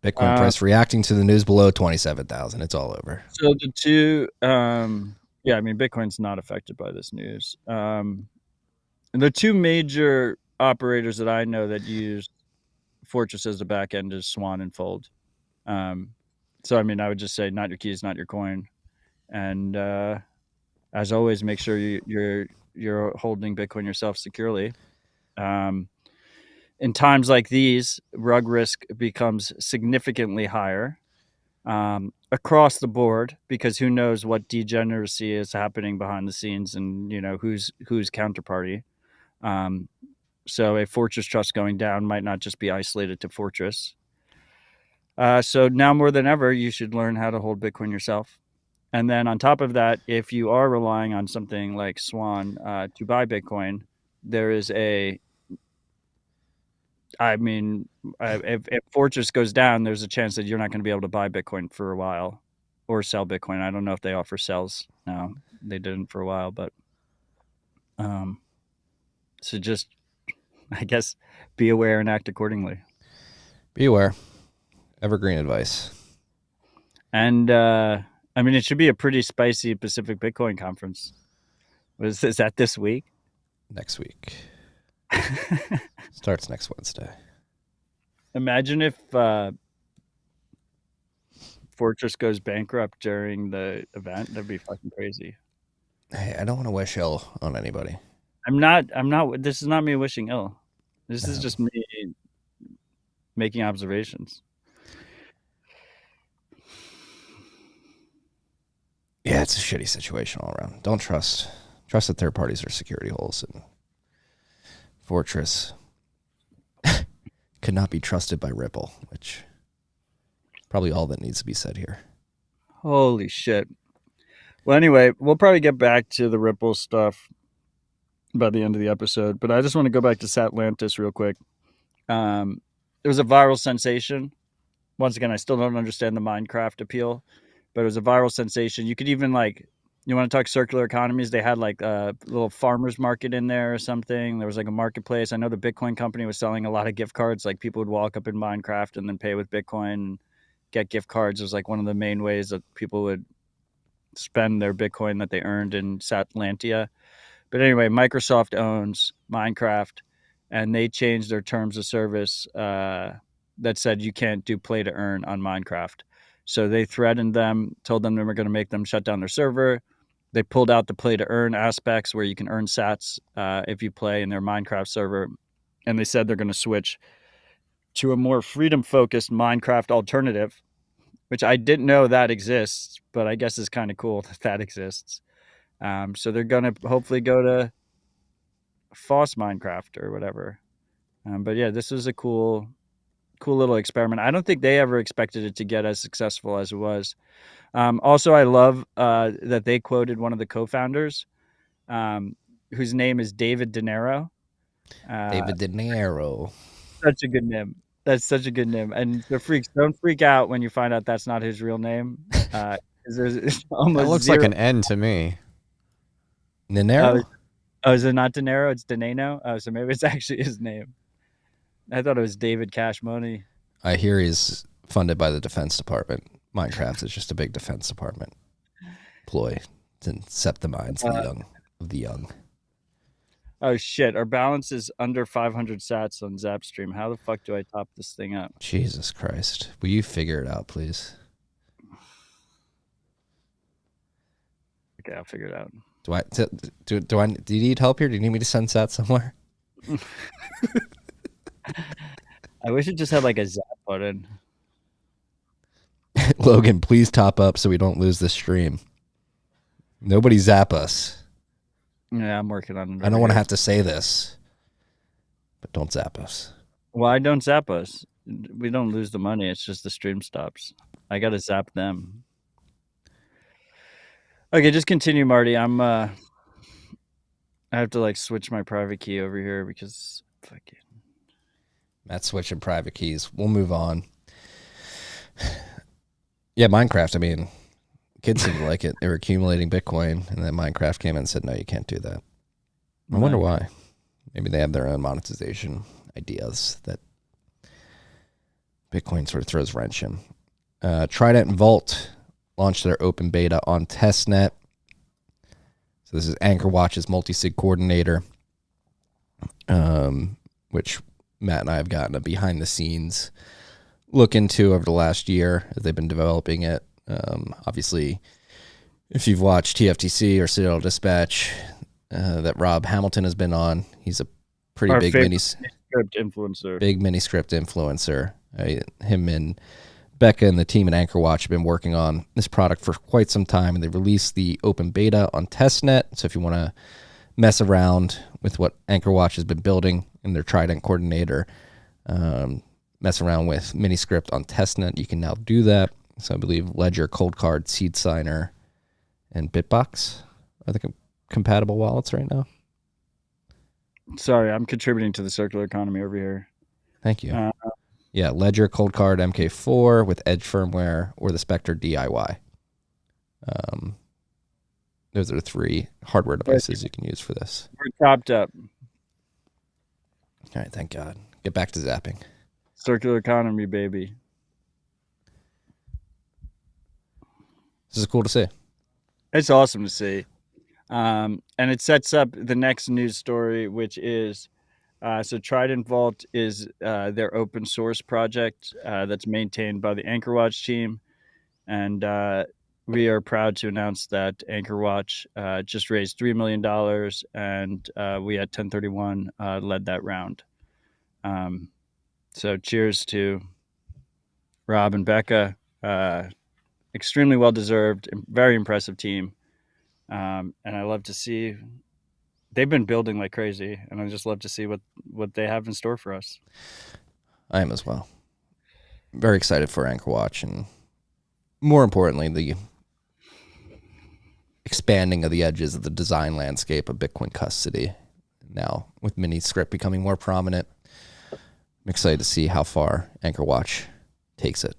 Bitcoin price reacting to the news below 27,000. It's all over. So the two, yeah, I mean, Bitcoin's not affected by this news. And the two major operators that I know that use Fortress as the back end is Swan and Fold. So, I mean, I would just say not your keys, not your coin. And as always, make sure you're holding Bitcoin yourself securely. In times like these, rug risk becomes significantly higher across the board, because who knows what degeneracy is happening behind the scenes, and who's counterparty. So a Fortress trust going down might not just be isolated to Fortress. So now more than ever, you should learn how to hold Bitcoin yourself. And then on top of that, if you are relying on something like Swan to buy Bitcoin, there is if Fortress goes down, there's a chance that you're not going to be able to buy Bitcoin for a while or sell Bitcoin. I don't know if they offer sells now. They didn't for a while, but so just, I guess, be aware and act accordingly. Be aware. Evergreen advice. And I mean, it should be a pretty spicy Pacific Bitcoin conference. Is that this week? Next week. Starts next Wednesday. Imagine if Fortress goes bankrupt during the event. That'd be fucking crazy. Hey, I don't want to wish ill on anybody. I'm not. This is not me wishing ill. This is just me making observations. Yeah, it's a shitty situation all around. Don't trust that third parties are security holes, and Fortress could not be trusted by Ripple, which is probably all that needs to be said here. Holy shit. Well, anyway, we'll probably get back to the Ripple stuff by the end of the episode, but I just want to go back to Satlantis real quick. It was a viral sensation. Once again, I still don't understand the Minecraft appeal, but it was a viral sensation. You could even, like, you want to talk circular economies? They had like a little farmer's market in there or something. There was like a marketplace. I know the Bitcoin company was selling a lot of gift cards. Like, people would walk up in Minecraft and then pay with Bitcoin and get gift cards. It was like one of the main ways that people would spend their Bitcoin that they earned in Satlantia. But anyway, Microsoft owns Minecraft, and they changed their terms of service that said you can't do play to earn on Minecraft. So they threatened them, told them they were going to make them shut down their server. They pulled out the play to earn aspects where you can earn sats if you play in their Minecraft server. And they said they're going to switch to a more freedom-focused Minecraft alternative, which I didn't know that exists, but I guess it's kind of cool that exists. So they're going to hopefully go to Foss Minecraft or whatever. But yeah, this was a cool little experiment. I don't think they ever expected it to get as successful as it was. Also, I love that they quoted one of the co-founders, whose name is David De Niro. David De Niro. Such a good name. That's such a good name. And the freaks, don't freak out when you find out that's not his real name. There's almost That looks like an N to me. Nero? Is it not De Niro? It's Denano? Oh, so maybe it's actually his name. I thought it was David Cash Money. I hear he's funded by the Defense Department. Minecraft is just a big Defense Department ploy to incept the minds of the young. Oh shit! Our balance is under 500 sats on Zapstream. How the fuck do I top this thing up? Jesus Christ! Will you figure it out, please? Okay, I'll figure it out. Do you need help here? Do you need me to send sats somewhere? I wish it just had like a zap button. Logan, please top up so we don't lose this stream. Nobody zap us. Yeah, I'm working on it. I don't want to have to say this, but don't zap us. Why don't zap us? We don't lose the money. It's just the stream stops. I got to zap them. Okay, just continue, Marty. I have to like switch my private key over here because fucking Matt's switching private keys. We'll move on. Yeah, Minecraft. I mean, kids seemed to like it. They were accumulating Bitcoin, and then Minecraft came in and said, "No, you can't do that." I wonder why. Maybe they have their own monetization ideas that Bitcoin sort of throws wrench in. Trident Vault launched their open beta on testnet. So this is Anchorwatch's multi-sig coordinator, which Matt and I have gotten a behind-the-scenes look into over the last year as they've been developing it. Obviously, if you've watched TFTC or Citadel Dispatch that Rob Hamilton has been on, he's a pretty big mini-script influencer. Big mini-script influencer. Him and Becca and the team at Anchorwatch have been working on this product for quite some time, and they released the open beta on testnet. So if you want to mess around with what Anchorwatch has been building in their Trident coordinator, mess around with miniscript on testnet, you can now do that. So I believe Ledger, Coldcard, Seed Signer, and Bitbox are the compatible wallets right now. Sorry, I'm contributing to the circular economy over here. Thank you. Yeah, Ledger, Coldcard, MK4 with Edge firmware, or the Spectre DIY. Those are the 3 hardware devices you can use for this. We're topped up. All right, thank God. Get back to zapping. Circular economy, baby. This is cool to see. It's awesome to see. And it sets up the next news story, which is so Trident Vault is their open source project that's maintained by the Anchorwatch team. And we are proud to announce that Anchorwatch just raised $3 million, and we at 1031 led that round. So cheers to Rob and Becca. Extremely well-deserved, very impressive team. And I love to see they've been building like crazy, and I just love to see what they have in store for us. I am as well. Very excited for Anchorwatch, and more importantly, the expanding of the edges of the design landscape of Bitcoin custody. Now, with miniscript becoming more prominent, I'm excited to see how far Anchorwatch takes it.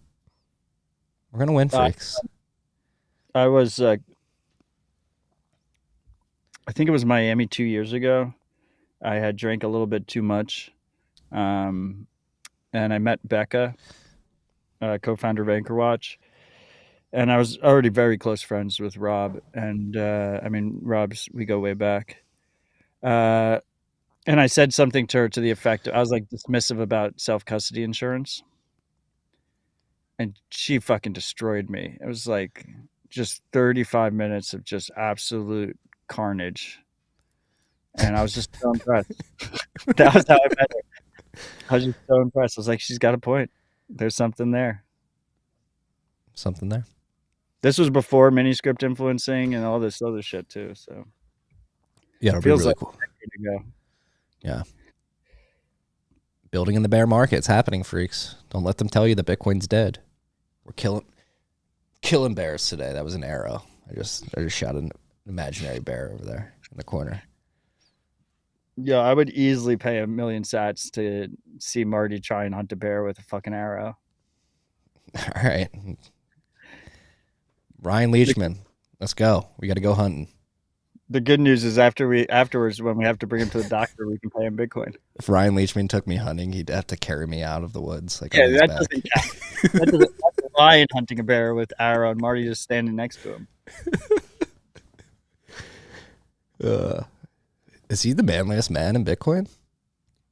We're going to win, freaks. I was, I think it was Miami 2 years ago. I had drank a little bit too much. And I met Becca, co-founder of Anchorwatch. And I was already very close friends with Rob. And, we go way back. And I said something to her to the effect, I was like dismissive about self-custody insurance. And she fucking destroyed me. It was like just 35 minutes of just absolute carnage. And I was just so impressed. That was how I met her. I was just so impressed. I was like, she's got a point. There's something there. Something there. This was before miniscript influencing and all this other shit too. So yeah, it'll be really like cool. To go. Yeah. Building in the bear market. It's happening, freaks. Don't let them tell you that Bitcoin's dead. We're killing bears today. That was an arrow. I just shot an imaginary bear over there in the corner. Yeah, I would easily pay 1 million sats to see Marty try and hunt a bear with a fucking arrow. All right. Ryan Leachman, let's go. We got to go hunting. The good news is afterwards, when we have to bring him to the doctor, we can pay him Bitcoin. If Ryan Leachman took me hunting, he'd have to carry me out of the woods. Like yeah, that doesn't count. That's Ryan hunting a bear with arrow and Marty just standing next to him. Is he the manliest man in Bitcoin?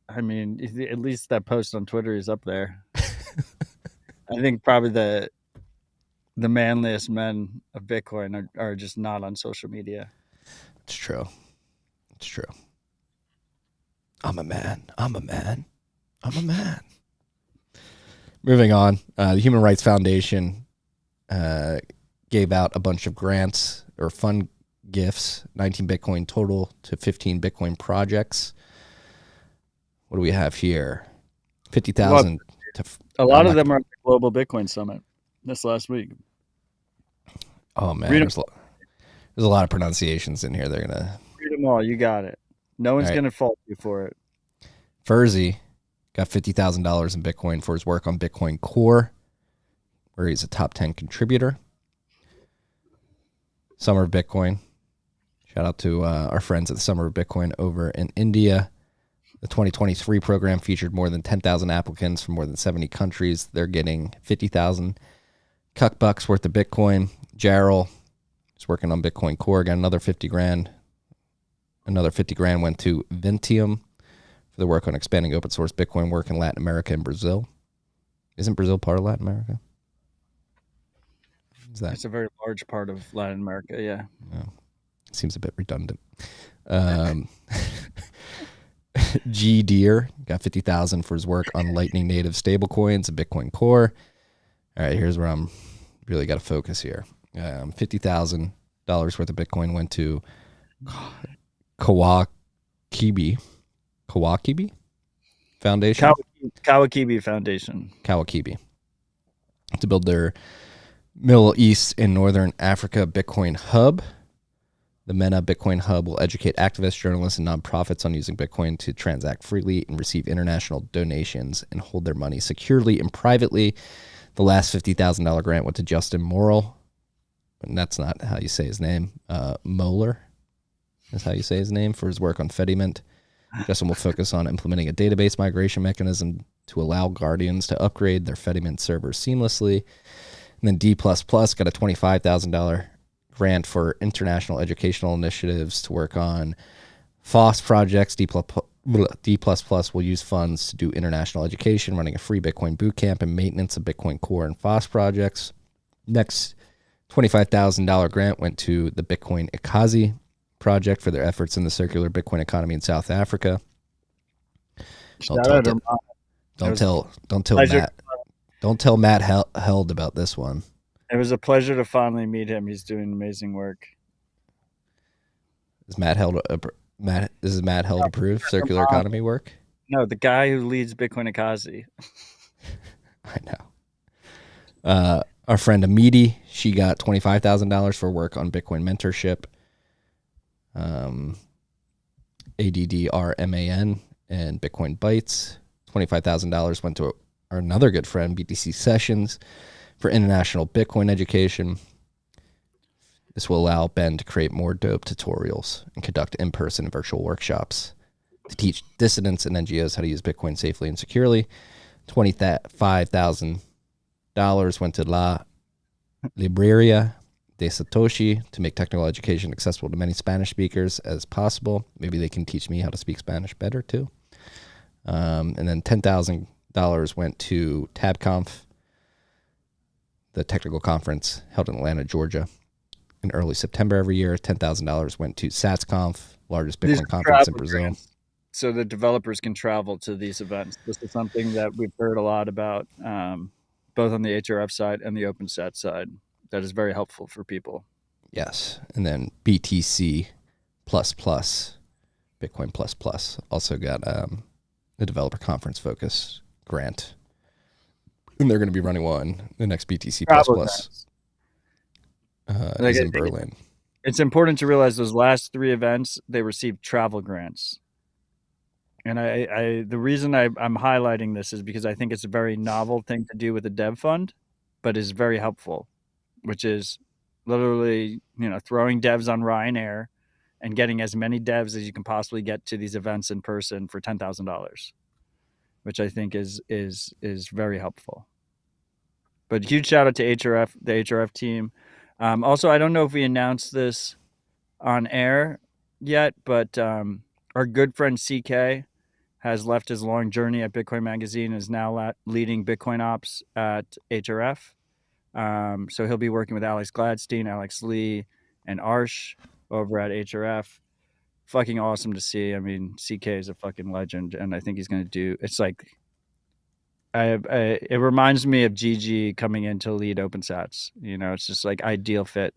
I mean, at least that post on Twitter is up there. I think probably the manliest men of Bitcoin are just not on social media. It's true. It's true. I'm a man. I'm a man. I'm a man. Moving on. The Human Rights Foundation gave out a bunch of grants or fund gifts, 19 Bitcoin total to 15 Bitcoin projects. What do we have here? 50,000 to... A lot of them are at the Global Bitcoin Summit this last week. Oh, man. There's a lot of pronunciations in here. They're going to... Read them all. You got it. No one's going to fault you for it. Furzy got $50,000 in Bitcoin for his work on Bitcoin Core, where he's a top 10 contributor. Summer of Bitcoin. Shout out to our friends at the Summer of Bitcoin over in India. The 2023 program featured more than 10,000 applicants from more than 70 countries. They're getting 50,000 cuck bucks worth of Bitcoin. Jarrell is working on Bitcoin Core. Got another 50 grand. Another 50 grand went to Ventium for the work on expanding open source Bitcoin work in Latin America and Brazil. Isn't Brazil part of Latin America? It's a very large part of Latin America, yeah. Seems a bit redundant. G Deer got 50,000 for his work on Lightning native stablecoins and Bitcoin Core. All right, here's where I'm really got to focus here. $50,000 worth of Bitcoin went to Kawakibi Foundation. Kawakibi Foundation. Kawakibi to build their Middle East and Northern Africa Bitcoin hub. The MENA Bitcoin Hub will educate activists, journalists, and nonprofits on using Bitcoin to transact freely and receive international donations and hold their money securely and privately. The last $50,000 grant went to Justin Morrill, and that's not how you say his name. Moeller is how you say his name, for his work on Fediment. Justin will focus on implementing a database migration mechanism to allow Guardians to upgrade their Fediment servers seamlessly. And then D++ got a $25,000 grant for international educational initiatives to work on FOSS projects. D++ will use funds to do international education, running a free Bitcoin bootcamp and maintenance of Bitcoin Core and FOSS projects. Next $25,000 grant went to the Bitcoin Ikazi project for their efforts in the circular Bitcoin economy in South Africa. Don't tell Matt Held about this one. It was a pleasure to finally meet him. He's doing amazing work. Is Matt Held approved circular economy work? No, the guy who leads Bitcoin Ikazi. I know. Our friend Amidi, she got $25,000 for work on Bitcoin mentorship. ADDRMAN and Bitcoin Bytes. $25,000 went to our another good friend, BTC Sessions, for international Bitcoin education. This will allow Ben to create more dope tutorials and conduct in-person and virtual workshops to teach dissidents and NGOs how to use Bitcoin safely and securely. $25,000 went to La Libreria de Satoshi to make technical education accessible to many Spanish speakers as possible. Maybe they can teach me how to speak Spanish better too. And then $10,000 went to TabConf, the technical conference held in Atlanta, Georgia, in early September every year. $10,000 went to SatsConf, largest Bitcoin conference in Brazil. Grants, so the developers can travel to these events. This is something that we've heard a lot about, both on the HRF side and the OpenSat side. That is very helpful for people. Yes. And then BTC++, Bitcoin++, also got a developer conference focus grant. And they're going to be running one. The next BTC++ is in Berlin. It's important to realize those last three events, they received travel grants. And the reason I'm highlighting this is because I think it's a very novel thing to do with a dev fund, but is very helpful, which is literally, throwing devs on Ryanair and getting as many devs as you can possibly get to these events in person for $10,000, which I think is very helpful. But huge shout out to HRF, the HRF team. Also, I don't know if we announced this on air yet, but our good friend CK has left his long journey at Bitcoin Magazine and is now leading Bitcoin Ops at HRF. So he'll be working with Alex Gladstein, Alex Lee, and Arsh over at HRF. Fucking awesome to see. I mean, CK is a fucking legend, and I think he's going to do. It's like, it reminds me of GG coming in to lead OpenSats. It's just like ideal fit.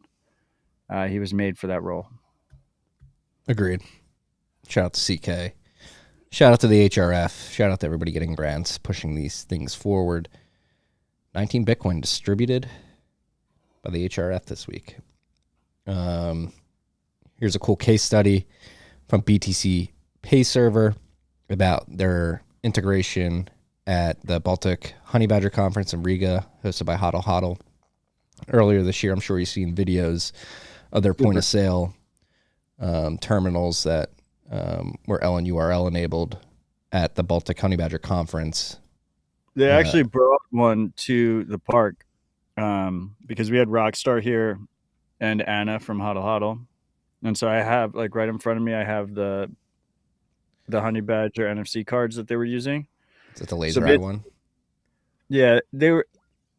He was made for that role. Agreed. Shout out to CK. Shout out to the HRF. Shout out to everybody getting grants, pushing these things forward. 19 Bitcoin distributed by the HRF this week. Here's a cool case study from BTCPay server about their integration at the Baltic Honeybadger conference in Riga, hosted by Hodl Hodl. Earlier this year, I'm sure you've seen videos of their point of sale terminals that were LNURL enabled at the Baltic Honeybadger conference. They actually brought one to the park because we had Rockstar here and Anna from Huddle Huddle. And so I have, like, right in front of me, I have the Honeybadger NFC cards that they were using. Is it the laser eye one? Yeah, they were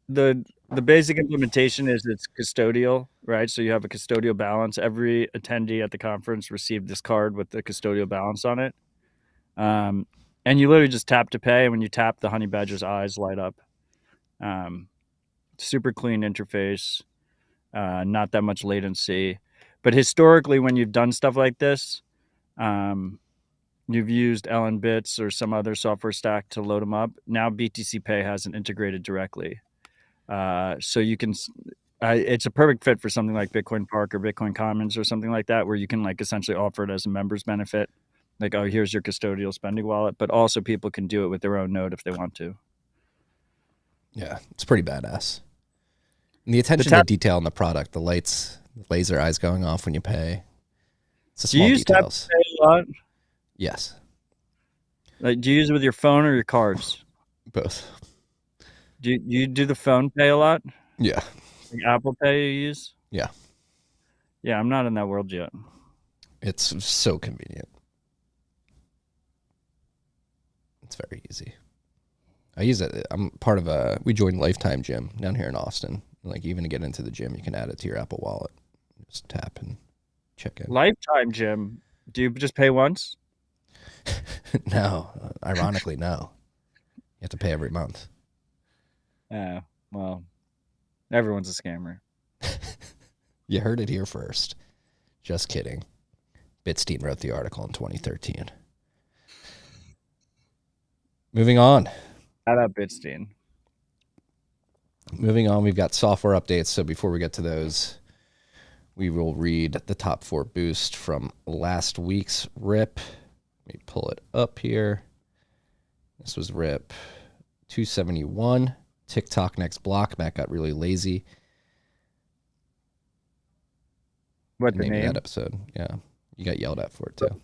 the basic implementation is it's custodial, right? So you have a custodial balance. Every attendee at the conference received this card with the custodial balance on it. And you literally just tap to pay, and when you tap, the Honeybadger's eyes light up. Super clean interface, not that much latency. But historically, when you've done stuff like this, you've used LN Bits or some other software stack to load them up. Now BTCPay has it integrated directly. So you can, it's a perfect fit for something like Bitcoin Park or Bitcoin Commons or something like that, where you can like essentially offer it as a member's benefit. Like, oh, here's your custodial spending wallet, but also people can do it with their own node if they want to. Yeah, it's pretty badass. And the attention to detail in the product, the lights, the laser eyes going off when you pay. It's the small details. Do you use tap to pay a lot? Yes. Like, do you use it with your phone or your cards? Both. Do you do the phone pay a lot? Yeah. Like Apple Pay you use? Yeah. Yeah, I'm not in that world yet. It's so convenient. It's very easy. I use it. I'm part of we joined Lifetime Gym down here in Austin. Like, even to get into the gym, you can add it to your Apple Wallet. Just tap and check in. Lifetime Gym? Do you just pay once? No. Ironically, no. You have to pay every month. Yeah, well, everyone's a scammer. You heard it here first. Just kidding. Bitstein wrote the article in 2013. Moving on. Shout out Bitstein. Moving on, we've got software updates. So before we get to those, we will read the top 4 boost from last week's RIP. Let me pull it up here. This was RIP 271. TikTok next block. Matt got really lazy. What the name? That episode. Yeah. You got yelled at for it too.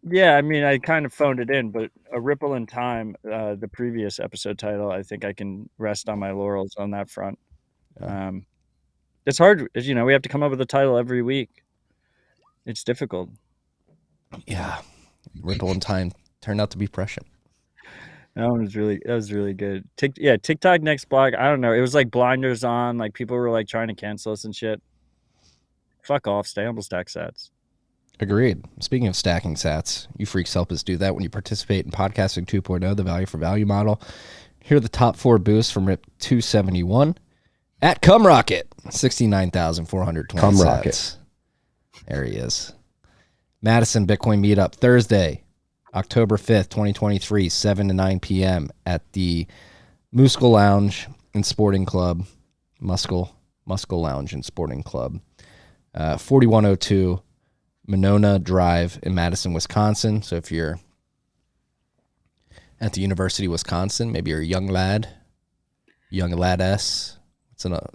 Yeah, I mean, I kind of phoned it in, but A Ripple in Time, the previous episode title, I think I can rest on my laurels on that front. Yeah. It's hard, as you know, we have to come up with a title every week. It's difficult. Yeah. Ripple in Time turned out to be prescient. That was really good. TikTok next block. I don't know. It was like blinders on. Like, people were like trying to cancel us and shit. Fuck off. Stay humble, stack sats. Agreed. Speaking of stacking sats, you freaks help us do that when you participate in Podcasting 2.0, the value for value model. Here are the top 4 boosts from RIP 271. At Cumrocket, 69,420 sats. There he is. Madison Bitcoin Meetup, Thursday, October 5th, 2023, 7 to 9 p.m. at the Muscle Lounge and Sporting Club. Muscle Lounge and Sporting Club. 4102 Monona Drive in Madison, Wisconsin. So if you're at the University of Wisconsin, maybe you're a young ladess. It's a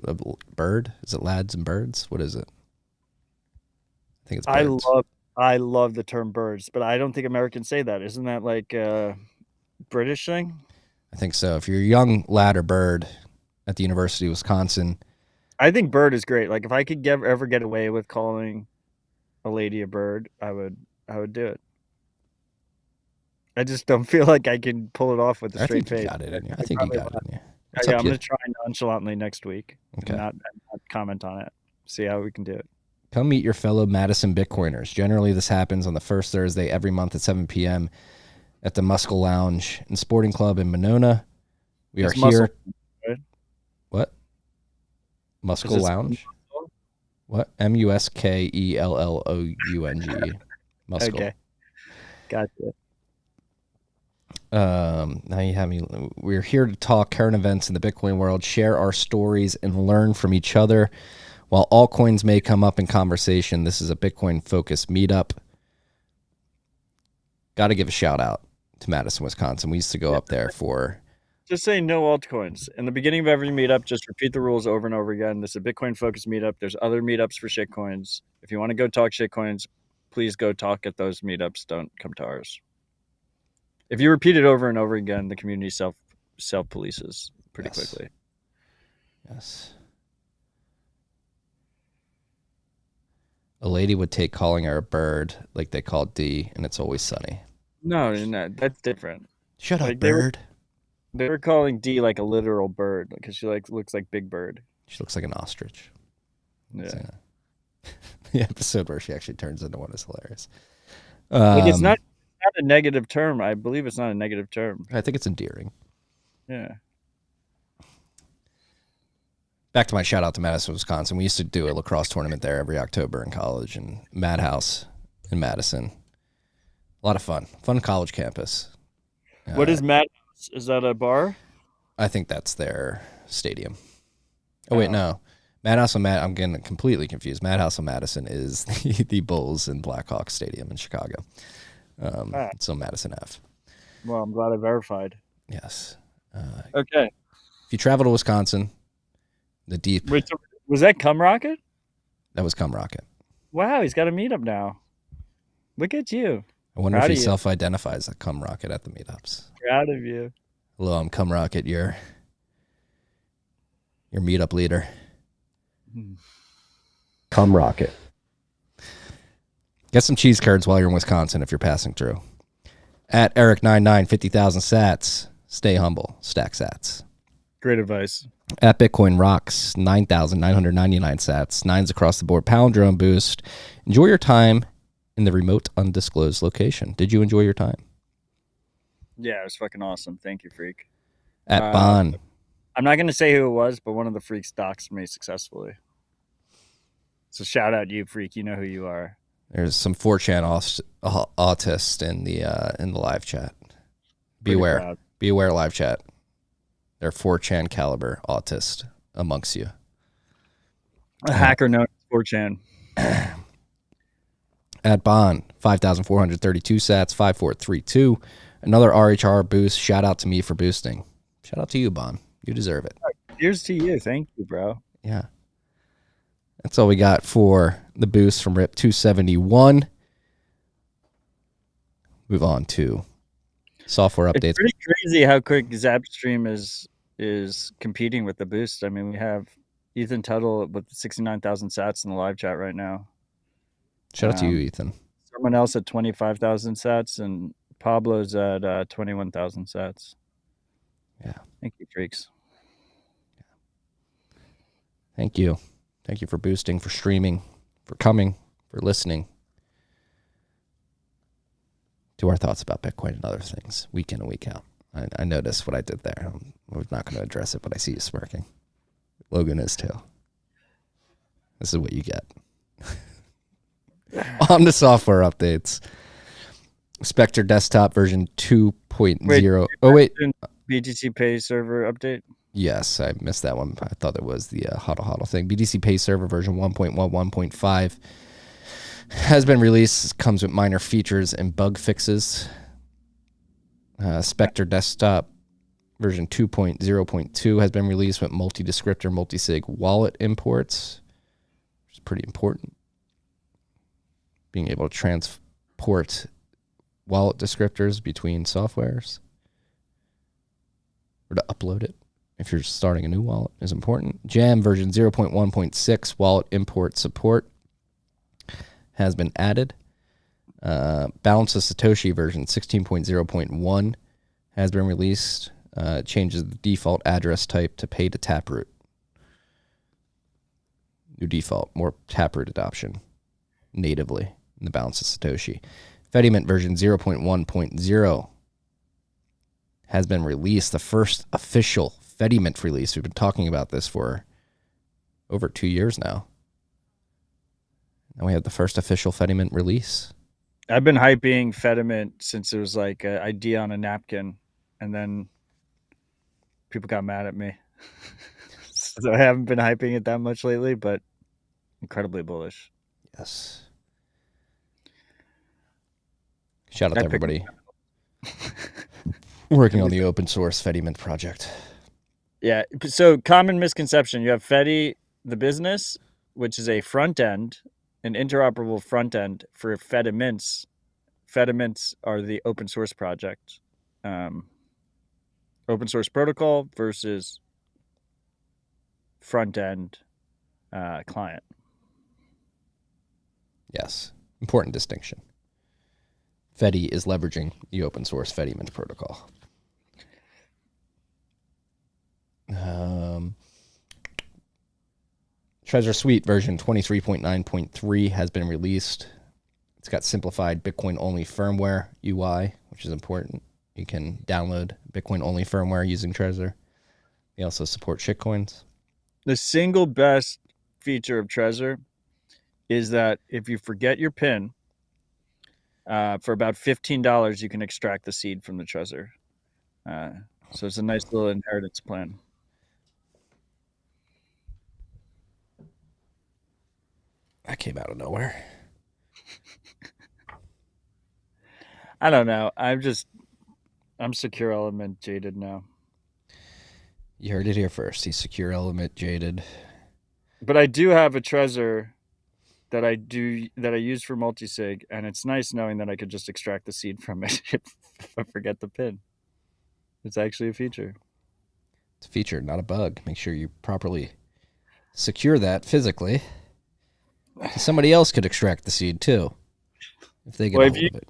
bird. Is it lads and birds? What is it? I think it's birds. I love the term birds, but I don't think Americans say that. Isn't that like a British thing? I think so. If you're a young lad or bird at the University of Wisconsin. I think bird is great. Like, if I could ever get away with calling a lady a bird, I would do it. I just don't feel like I can pull it off with a straight face. I think you got it in you. Yeah, I'm going to try nonchalantly next week. Okay. And not comment on it. See how we can do it. Come meet your fellow Madison Bitcoiners. Generally, this happens on the first Thursday every month at 7 p.m. at the Muscle Lounge and Sporting Club in Monona. We are here. Right? What? Muscle Lounge? What? MUSKELLOUNGE. Muscle. Okay. Gotcha. Now you have me. We're here to talk current events in the Bitcoin world, share our stories, and learn from each other. While altcoins may come up in conversation, this is a Bitcoin-focused meetup. Got to give a shout out to Madison, Wisconsin. We used to go up there for... Just say no altcoins. In the beginning of every meetup, just repeat the rules over and over again. This is a Bitcoin-focused meetup. There's other meetups for shitcoins. If you want to go talk shitcoins, please go talk at those meetups. Don't come to ours. If you repeat it over and over again, the community self polices pretty quickly. Yes. A lady would take calling her a bird like they call D, and it's always sunny. No, that's different. Shut up, bird. They were calling D like a literal bird because she looks like Big Bird. She looks like an ostrich. Yeah. The episode where she actually turns into one is hilarious. It's not a negative term. I believe it's not a negative term. I think it's endearing. Yeah. Back to my shout out to Madison, Wisconsin. We used to do a lacrosse tournament there every October in college, and Madhouse in Madison. A lot of fun. Fun college campus. What is Madhouse? Is that a bar? I think that's their stadium. Oh, wait, no. Madhouse on I'm getting completely confused. Madhouse on Madison is the Bulls and Blackhawks Stadium in Chicago. It's on Madison Ave. Well, I'm glad I verified. Yes. Okay. If you travel to Wisconsin, the deep. Wait, so was that Cum Rocket? That was Cum Rocket. Wow, he's got a meetup now. Look at you. I wonder if he self-identifies as Cum Rocket at the meetups. Proud of you. Hello, I'm Cum Rocket, your meetup leader. Cum Rocket. Get some cheese curds while you're in Wisconsin if you're passing through. At Eric99, 50,000 sats. Stay humble. Stack sats. Great advice. At Bitcoin Rocks, 9,999 sats. Nines across the board. Palindrome boost. Enjoy your time in the remote undisclosed location. Did you enjoy your time? Yeah, it was fucking awesome. Thank you, freak. At Bond. I'm not going to say who it was, but one of the freaks doxed me successfully. So shout out you, freak. You know who you are. There's some 4chan autist in the live chat. Beware. Beware live chat. They're 4chan caliber autist amongst you. A hacker known as 4chan. At Bond, 5,432 sats, 5432. Another RHR boost. Shout out to me for boosting. Shout out to you, Bond. You deserve it. Here's to you. Thank you, bro. Yeah. That's all we got for the boost from RIP 271. Move on to software updates. It's pretty crazy how quick Zapstream is competing with the boost. I mean, we have Ethan Tuttle with 69,000 sats in the live chat right now. Shout out to you, Ethan. Someone else at 25,000 sats, and Pablo's at 21,000 sats. Yeah. Thank you, freaks. Thank you. Thank you for boosting, for streaming, for coming, for listening to our thoughts about Bitcoin and other things week in and week out. I noticed what I did there. I'm not going to address it, but I see you smirking. Logan is too. This is what you get. On the software updates. Spectre Desktop version 2.0. Oh, wait. BTCPay server update? Yes, I missed that one. I thought it was the hodl thing. BTCPay server version 1.11.5 has been released. Comes with minor features and bug fixes. Spectre Desktop version 2.0.2 has been released with multi-descriptor, multi-sig wallet imports, which is pretty important. Being able to transport wallet descriptors between softwares or to upload it if you're starting a new wallet is important. Jam version 0.1.6 wallet import support has been added. Balance of Satoshi version 16.0.1 has been released. Changes the default address type to pay to Taproot. New default, more Taproot adoption natively in the Balance of Satoshi. Fediment version 0.1.0 has been released. The first official Fediment release. We've been talking about this for over 2 years now. And we have the first official Fediment release. I've been hyping Fediment since it was like an idea on a napkin, and then people got mad at me. So I haven't been hyping it that much lately, but incredibly bullish. Yes. Shout out to everybody working on the open source Fediment project. Yeah. So common misconception. You have Fedi, the business, which is a front end, an interoperable front end for Fedimints. Fedimints are the open source project. open source protocol versus front end client. Yes, important distinction. Fedi is leveraging the open source Fedi Mint protocol. Trezor Suite version 23.9.3 has been released. It's got simplified Bitcoin-only firmware UI, which is important. You can download Bitcoin-only firmware using Trezor. They also support shitcoins. The single best feature of Trezor is that if you forget your PIN, for about $15, you can extract the seed from the Trezor. So it's a nice little inheritance plan. That came out of nowhere. I don't know. I'm secure element jaded now. You heard it here first. He's secure element jaded. But I do have a Trezor that I use for multisig, and it's nice knowing that I could just extract the seed from it if I forget the PIN. It's actually a feature. It's a feature, not a bug. Make sure you properly secure that physically. Somebody else could extract the seed too, if they get a hold of it.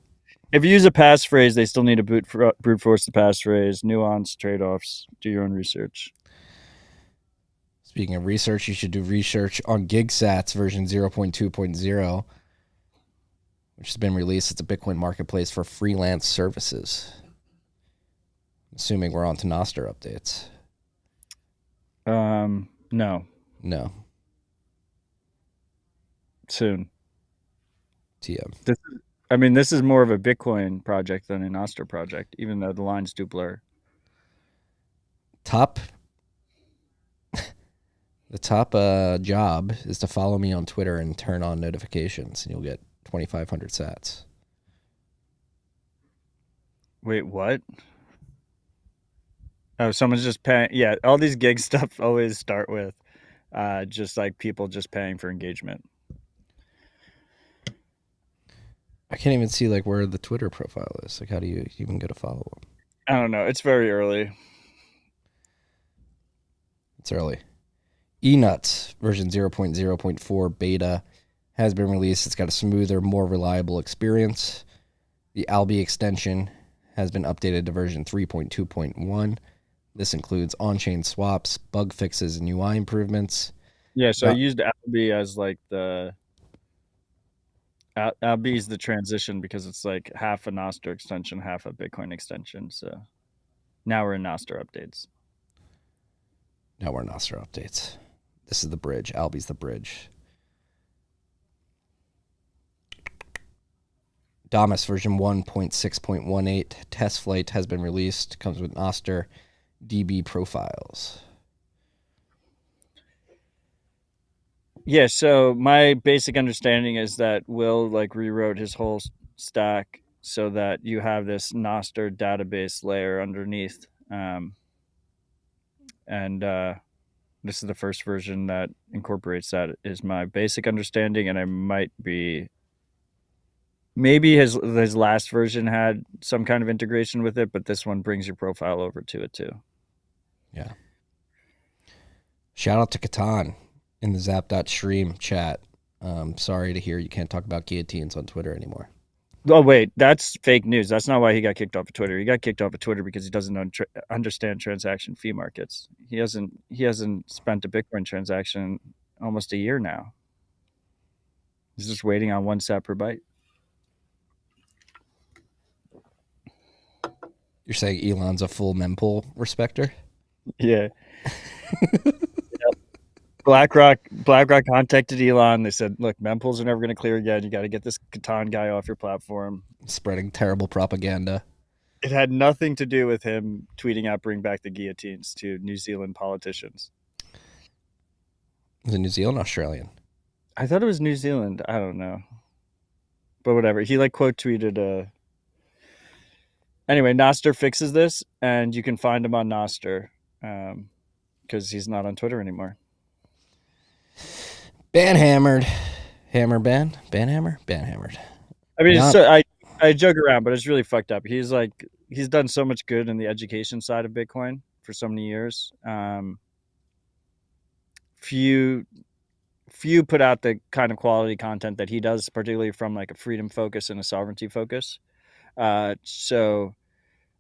If you use a passphrase, they still need to brute force the passphrase, nuance, trade-offs. Do your own research. Speaking of research, you should do research on GigSats version 0.2.0, which has been released. It's a Bitcoin marketplace for freelance services. Assuming we're on to nostr updates. No. Soon. TM. This is more of a Bitcoin project than a nostr project, even though the lines do blur. The top job is to follow me on Twitter and turn on notifications, and you'll get 2,500 sats. Wait, what? Oh, someone's just paying. Yeah, all these gig stuff always start with just like people just paying for engagement. I can't even see like where the Twitter profile is. Like, how do you even go to follow them? I don't know. It's very early. It's early. eNuts version 0.0.4 beta has been released. It's got a smoother, more reliable experience. The Albi extension has been updated to version 3.2.1. This includes on-chain swaps, bug fixes, and UI improvements. Yeah, so I used Albi as like Albi is the transition because it's like half a nostr extension, half a Bitcoin extension. So now we're in nostr updates. This is the bridge. Albi's the bridge. Damus version 1.6.18 test flight has been released. Comes with nostr DB profiles. Yeah, so my basic understanding is that Will like rewrote his whole stack so that you have this nostr database layer underneath. This is the first version that incorporates that, is my basic understanding, and I might be... Maybe his last version had some kind of integration with it, but this one brings your profile over to it too. Yeah. Shout out to Catan in the zap.stream chat. Sorry to hear you can't talk about guillotines on Twitter anymore. Oh, wait, that's fake news. That's not why he got kicked off of Twitter. He got kicked off of Twitter because he doesn't understand transaction fee markets. He hasn't spent a Bitcoin transaction in almost a year now. He's just waiting on 1 sat per byte. You're saying Elon's a full mempool respecter? Yeah. Yep. BlackRock contacted Elon. They said, look, mempools are never going to clear again. You got to get this Catan guy off your platform. Spreading terrible propaganda. It had nothing to do with him tweeting out, bring back the guillotines to New Zealand politicians. Was it New Zealand or Australian? I thought it was New Zealand. I don't know. But whatever. He like quote tweeted Anyway, Nostr fixes this, and you can find him on Nostr because he's not on Twitter anymore. Banhammered. Banhammered. I mean, I joke around, but it's really fucked up. He's like he's done so much good in the education side of Bitcoin for so many years. Few put out the kind of quality content that he does, particularly from like a freedom focus and a sovereignty focus. So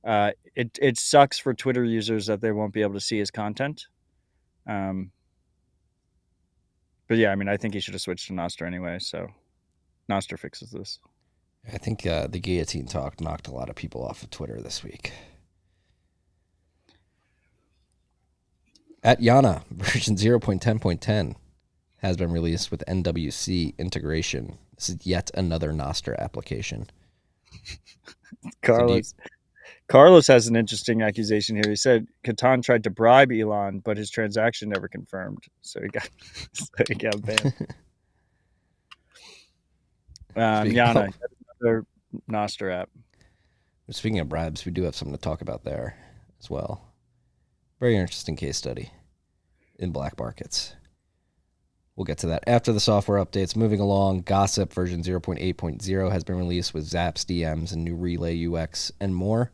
it sucks for Twitter users that they won't be able to see his content. But yeah, I mean, I think he should have switched to nostr anyway. So nostr fixes this. I think the guillotine talk knocked a lot of people off of Twitter this week. At Yana, version 0.10.10 has been released with NWC integration. This is yet another nostr application. Carlos has an interesting accusation here. He said Catan tried to bribe Elon, but his transaction never confirmed, so he got banned. Yana, another nostr app. Speaking of bribes, we do have something to talk about there as well. Very interesting case study in black markets. We'll get to that after the software updates. Moving along, Gossip version 0.8.0 has been released with Zaps, DMs, and new Relay UX and more.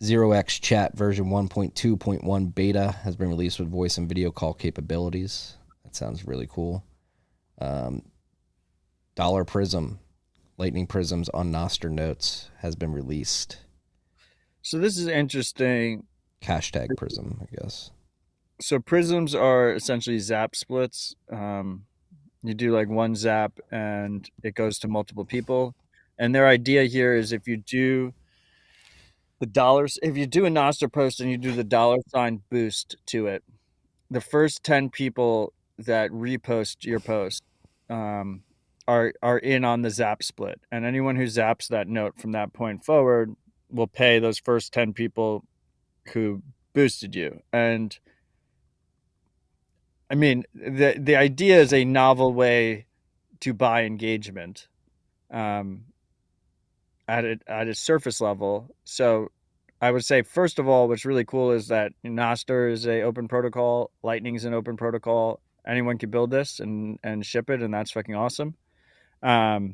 0x Chat version 1.2.1 beta has been released with voice and video call capabilities. That sounds really cool. Dollar Prism, Lightning Prisms on Nostr notes has been released. So this is interesting. Hashtag Prism, I guess. So prisms are essentially zap splits. You do like one zap and it goes to multiple people. And their idea here is if you do a nostr post and you do the $ boost to it, the first 10 people that repost your post are in on the zap split. And anyone who zaps that note from that point forward will pay those first 10 people who boosted you. And I mean, the idea is a novel way to buy engagement at a surface level. So I would say, first of all, what's really cool is that Nostr is an open protocol. Lightning is an open protocol. Anyone can build this and ship it, and that's fucking awesome. Like,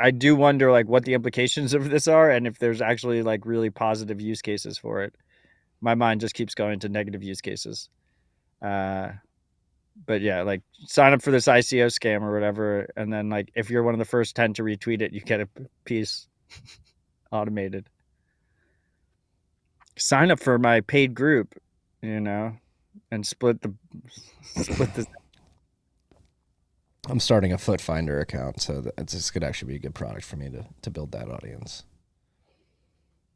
I do wonder, like, what the implications of this are and if there's actually, like, really positive use cases for it. My mind just keeps going to negative use cases. But yeah, like, sign up for this ICO scam or whatever, and then, like, if you're one of the first 10 to retweet it, you get a piece automated. Sign up for my paid group, and split the. I'm starting a Foot Finder account, so this could actually be a good product for me to build that audience.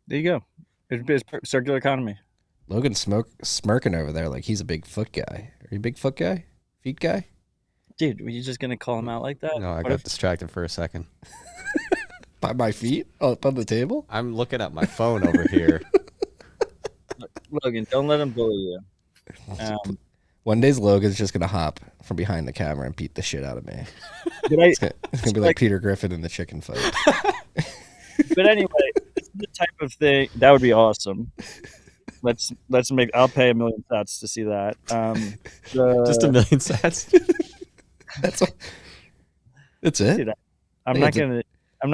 There you go. It's circular economy. Logan's smirking over there like he's a big foot guy. Are you a big foot guy? Feet guy? Dude, were you just going to call him out like that? No, I got distracted for a second. By my feet? Oh, up on the table? I'm looking at my phone over here. Logan, don't let him bully you. One day Logan's just going to hop from behind the camera and beat the shit out of me. It's going to be like Peter Griffin in the chicken fight. But anyway, this is the type of thing that would be awesome. I'll pay $1 million sats to see that. Just $1 million sats. That's it. Dude, I'm not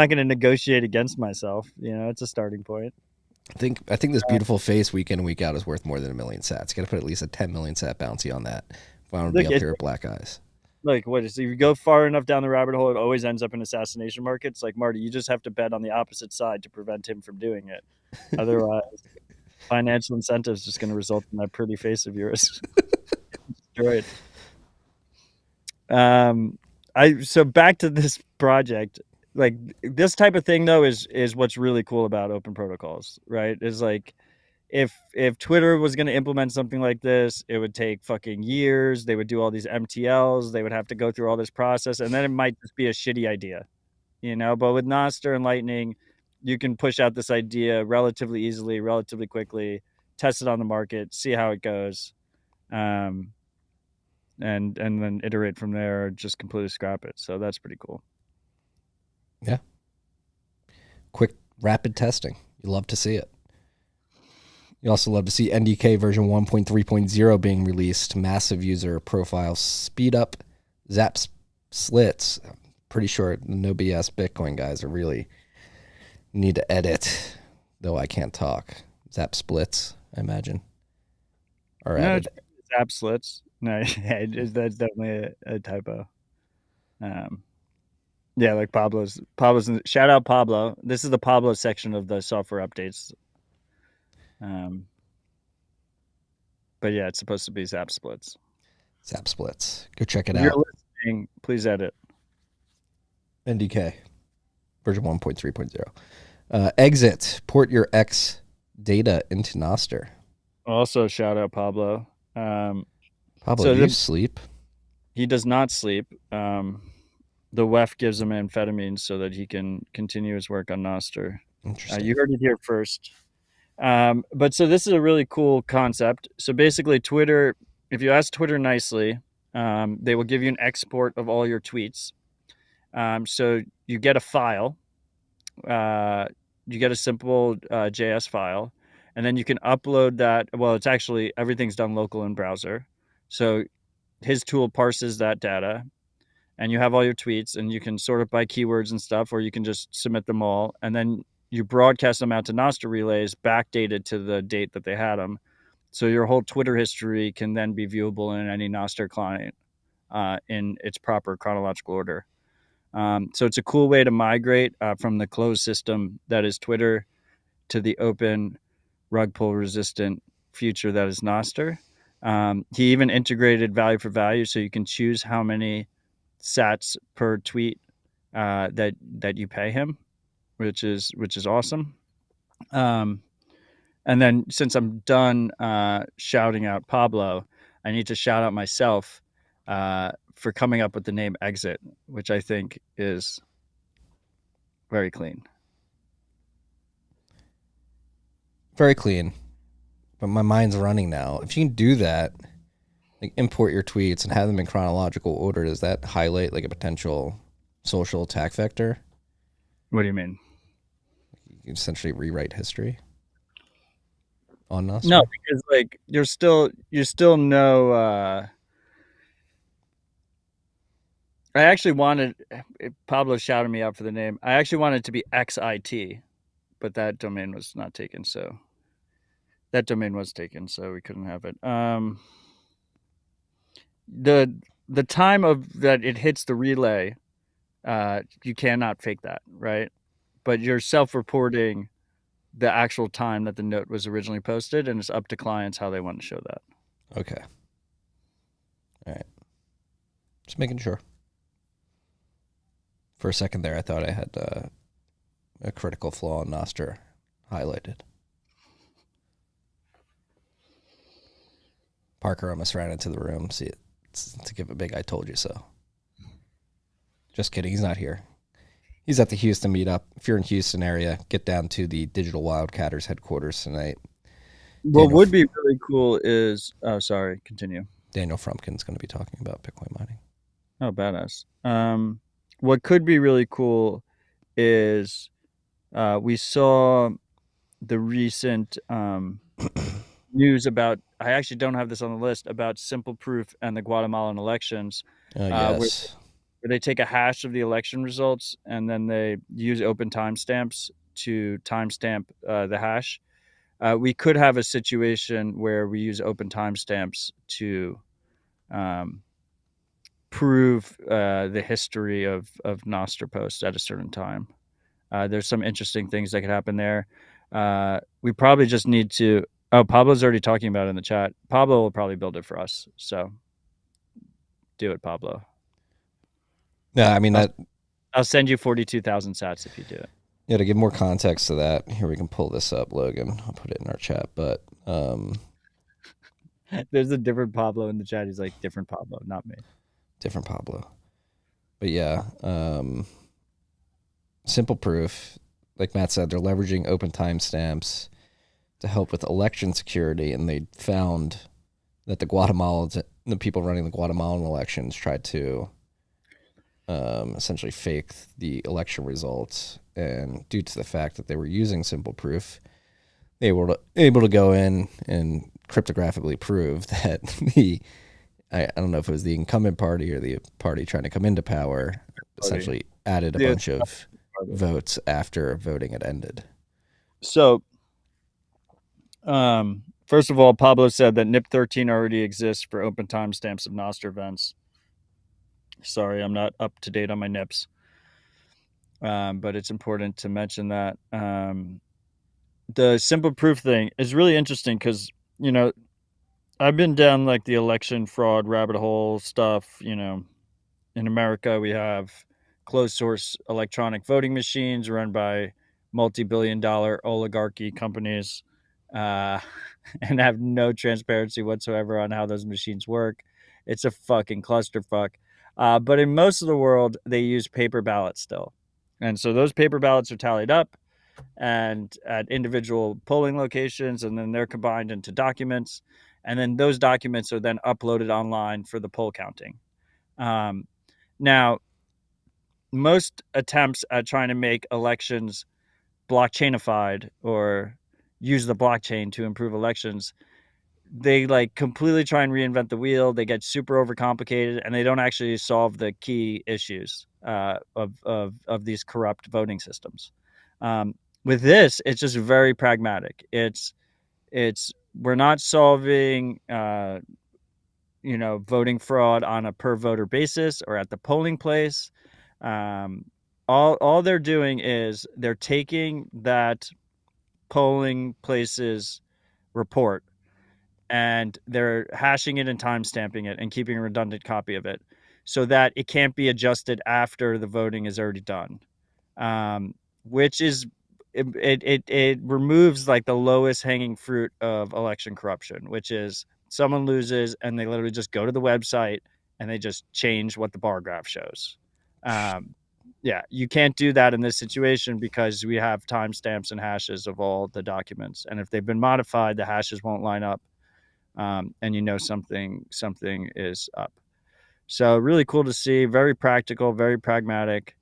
gonna negotiate against myself. It's a starting point. I think this beautiful face week in and week out is worth more than $1 million sats. Got to put at least a 10 million sat bounty on that if I want to be up here with black eyes. Like, if you go far enough down the rabbit hole, it always ends up in assassination markets. Like, Marty, you just have to bet on the opposite side to prevent him from doing it. Otherwise, financial incentives just going to result in that pretty face of yours destroyed. So back to this project. Like, this type of thing though is what's really cool about open protocols, right? Is like, if Twitter was going to implement something like this, it would take fucking years. They would do all these MTLs. They would have to go through all this process, and then it might just be a shitty idea, But with Nostr and Lightning, you can push out this idea relatively easily, relatively quickly, test it on the market, see how it goes, and then iterate from there, or just completely scrap it. So that's pretty cool. Yeah. Quick, rapid testing. You love to see it. You also love to see NDK version 1.3.0 being released. Massive user profile speed up, zap slits. I'm pretty sure the no BS Bitcoin guys are really You need to edit, though I can't talk. Zap splits, I imagine. Or No, added. it's app slits. No, that's definitely a typo. Yeah, like Pablo's shout out Pablo. This is the Pablo section of the software updates. But yeah, it's supposed to be Zap Splits. Zap splits. Go check it If out. you're listening, please edit. NDK version 1.3.0. Exit. Port your X data into Nostr. Also, shout out Pablo. Pablo, So do you sleep? He does not sleep. The WEF gives him amphetamines so that he can continue his work on Nostr. Interesting. You heard it here first. But so this is a really cool concept. So basically, Twitter, if you ask Twitter nicely, they will give you an export of all your tweets. So you get a file, you get a simple JS file, and then you can upload that. Well, it's actually everything's done local in browser. So his tool parses that data, and you have all your tweets, and you can sort it by keywords and stuff, or you can just submit them all, and then you broadcast them out to Nostr relays, backdated to the date that they had them. So your whole Twitter history can then be viewable in any Nostr client in its proper chronological order. So it's a cool way to migrate from the closed system that is Twitter to the open, rug pull resistant future that is Nostr. He even integrated value for value, so you can choose how many sats per tweet that you pay him, which is awesome. And then since I'm done shouting out Pablo, I need to shout out myself for coming up with the name Exit, which I think is very clean. Very clean. But my mind's running now. If you can do that, like import your tweets and have them in chronological order, does that highlight like a potential social attack vector? What do you mean? You can essentially rewrite history on us. No, because like you're still no. I actually wanted Pablo shouted me out for the name. I actually wanted it to be XIT, but that domain was not taken. So that domain was taken, so we couldn't have it. The time of that it hits the relay, you cannot fake that, right? But you're self-reporting the actual time that the note was originally posted, and it's up to clients how they want to show that. Okay. All right. Just making sure. For a second there, I thought I had a critical flaw in Nostr highlighted. Parker almost ran into the room to give a big "I told you so." Just kidding. He's not here. He's at the Houston meetup. If you're in Houston area, get down to the Digital Wildcatters headquarters tonight. What would be really cool is... Oh, sorry. Continue. Daniel Frumpkin's going to be talking about Bitcoin mining. Oh, badass. What could be really cool is we saw the recent news about... I actually don't have this on the list, about Simple Proof and the Guatemalan elections. Yes. Where they take a hash of the election results and then they use open timestamps to timestamp the hash. We could have a situation where we use open timestamps to prove the history of Nostr posts at a certain time. There's some interesting things that could happen there. We probably just need to... Oh, Pablo's already talking about it in the chat. Pablo will probably build it for us. So do it, Pablo. Yeah, I mean, I'll send you 42,000 sats if you do it. Yeah, to give more context to that, here we can pull this up, Logan. I'll put it in our chat. But there's a different Pablo in the chat. He's like, different Pablo, not me. Different Pablo. But yeah, Simple Proof, like Matt said, they're leveraging open timestamps to help with election security, and they found that the people running the Guatemalan elections tried to essentially fake the election results, and due to the fact that they were using Simple Proof, they were able to go in and cryptographically prove that I don't know if it was the incumbent party or the party trying to come into power essentially added a bunch of votes after voting had ended. So, first of all, Pablo said that NIP 13 already exists for open timestamps of nostr events. Sorry, I'm not up to date on my NIPs, but it's important to mention that. The simple proof thing is really interesting because, I've been down like the election fraud rabbit hole stuff. In America, we have closed source electronic voting machines run by multi-billion-dollar oligarchy companies, and have no transparency whatsoever on how those machines work. It's a fucking clusterfuck. But in most of the world, they use paper ballots still. And so those paper ballots are tallied up and at individual polling locations, and then they're combined into documents. And then those documents are then uploaded online for the poll counting. Now, most attempts at trying to make elections blockchainified or use the blockchain to improve elections, they like completely try and reinvent the wheel. They get super overcomplicated, and they don't actually solve the key issues of these corrupt voting systems. With this, it's just very pragmatic. It's we're not solving voting fraud on a per voter basis or at the polling place. All they're doing is they're taking that polling place's report and they're hashing it and timestamping it and keeping a redundant copy of it so that it can't be adjusted after the voting is already done, which is it removes like the lowest hanging fruit of election corruption, which is someone loses and they literally just go to the website and they just change what the bar graph shows. Yeah, you can't do that in this situation because we have timestamps and hashes of all the documents, and if they've been modified, the hashes won't line up, and something is up. So really cool to see. Very practical, very pragmatic.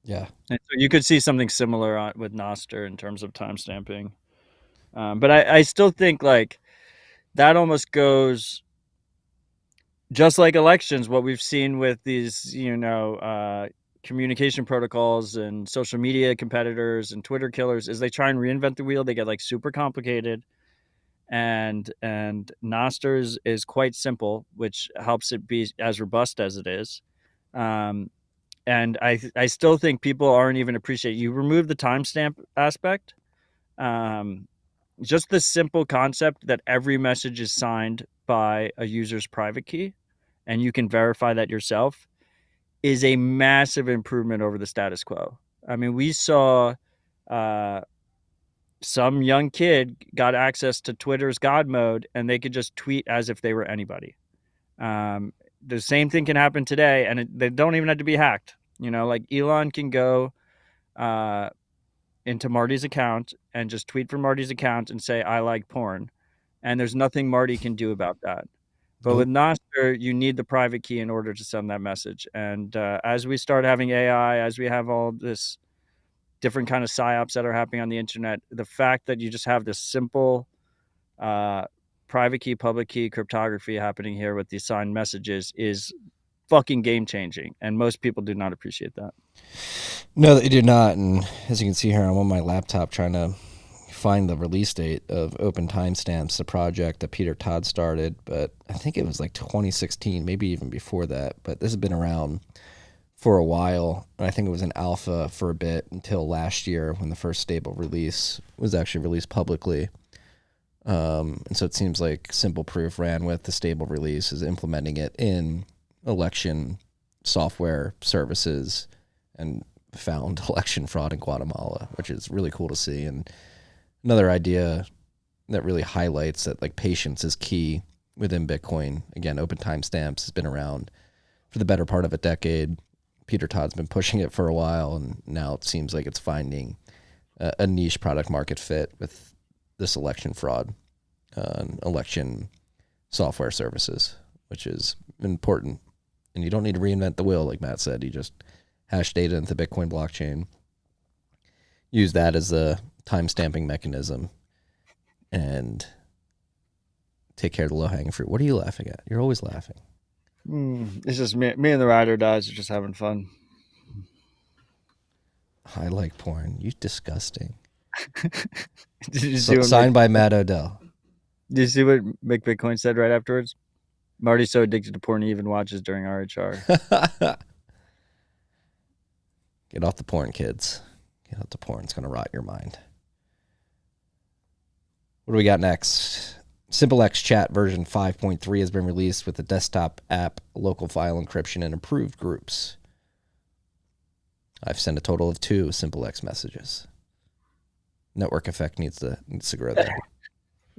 Yeah. And so you could see something similar with nostr in terms of timestamping. But I still think like that almost goes just like elections. What we've seen with these, communication protocols and social media competitors and Twitter killers is they try and reinvent the wheel. They get like super complicated, and nostr is quite simple, which helps it be as robust as it is. And I still think people aren't even appreciate. You remove the timestamp aspect. Just the simple concept that every message is signed by a user's private key and you can verify that yourself is a massive improvement over the status quo. I mean, we saw some young kid got access to Twitter's God mode and they could just tweet as if they were anybody. The same thing can happen today, and they don't even have to be hacked. Like Elon can go into Marty's account and just tweet from Marty's account and say, I like porn. And there's nothing Marty can do about that. But with nostr, you need the private key in order to send that message. And as we start having AI, as we have all this different kind of psyops that are happening on the internet, the fact that you just have this simple private key, public key cryptography happening here with these signed messages is fucking game changing. And most people do not appreciate that. No, they do not. And as you can see here, I'm on my laptop trying to find the release date of Open Timestamps, the project that Peter Todd started, but I think it was like 2016, maybe even before that. But this has been around for a while, and I think it was in alpha for a bit until last year when the first stable release was actually released publicly. And so it seems like Simple Proof ran with the stable release, is implementing it in election software services and found election fraud in Guatemala, which is really cool to see. And another idea that really highlights that like patience is key within Bitcoin. Again, Open Timestamps has been around for the better part of a decade. Peter Todd's been pushing it for a while, and now it seems like it's finding a niche product market fit with this election fraud, election software services, which is important. And you don't need to reinvent the wheel, like Matt said. You just hash data into the Bitcoin blockchain, use that as a timestamping mechanism, and take care of the low-hanging fruit. What are you laughing at? You're always laughing. It's just me and the ride or dies are just having fun. I like porn. You disgusting. Did you see Signed by Matt Odell. Did you see what McBitcoin said right afterwards? Marty's so addicted to porn he even watches during RHR. Get off the porn, kids. Get off the porn. It's going to rot your mind. What do we got next? SimpleX Chat version 5.3 has been released with the desktop app, local file encryption, and improved groups. I've sent a total of 2 SimpleX messages. Network effect needs to grow there.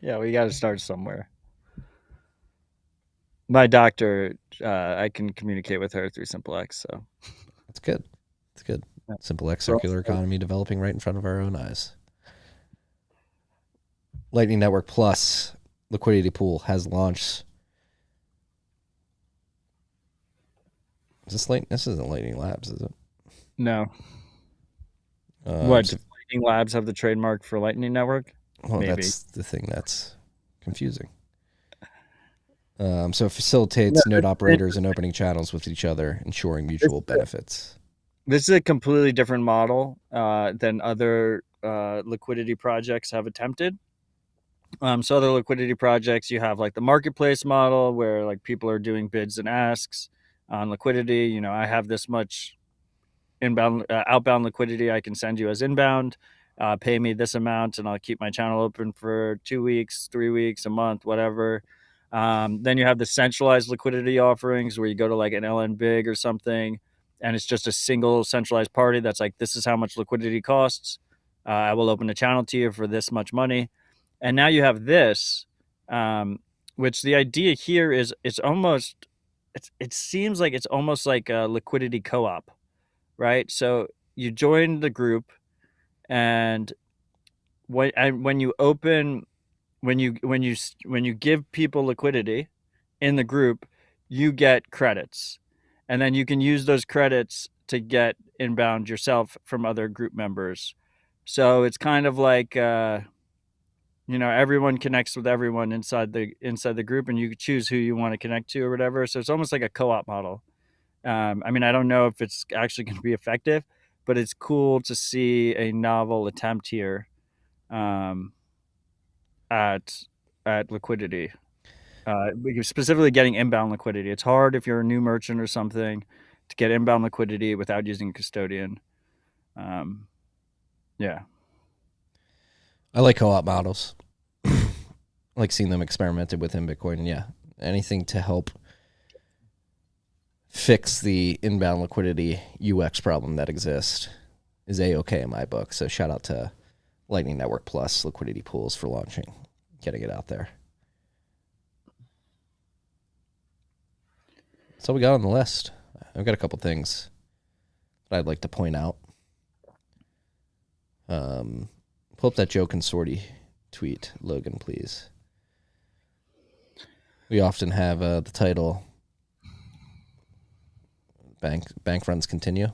Yeah, we got to start somewhere. My doctor, I can communicate with her through SimpleX, so that's good. It's good. SimpleX circular economy developing right in front of our own eyes. Lightning Network Plus Liquidity Pool has launched. This isn't Lightning Labs, is it? No. What? Does Lightning Labs have the trademark for Lightning Network? Well, maybe. That's the thing that's confusing. So it facilitates node operators and opening channels with each other, ensuring mutual benefits. This is a completely different model than other liquidity projects have attempted. So other liquidity projects, you have like the marketplace model where like people are doing bids and asks on liquidity. You know, I have this much outbound liquidity I can send you as inbound. Pay me this amount and I'll keep my channel open for 2 weeks, 3 weeks, a month, whatever. Then you have the centralized liquidity offerings where you go to like an LN Big or something, and it's just a single centralized party that's like, this is how much liquidity costs. I will open a channel to you for this much money. And now you have this, which the idea here is it seems like it's almost like a liquidity co-op, right? So you join the group, and when you give people liquidity in the group, you get credits, and then you can use those credits to get inbound yourself from other group members. So it's kind of like everyone connects with everyone inside the group, and you choose who you want to connect to or whatever. So it's almost like a co-op model. I mean, I don't know if it's actually going to be effective, but it's cool to see a novel attempt here at liquidity, specifically getting inbound liquidity. It's hard if you're a new merchant or something to get inbound liquidity without using a custodian. Yeah. I like co-op models. I like seeing them experimented with in Bitcoin. And yeah, anything to help fix the inbound liquidity UX problem that exists is A-okay in my book. So shout out to Lightning Network Plus Liquidity Pools for launching, getting it out there. So we got on the list. I've got a couple things that I'd like to point out. Pull up that Joe Consorti tweet, Logan, please. We often have the title Bank runs continue.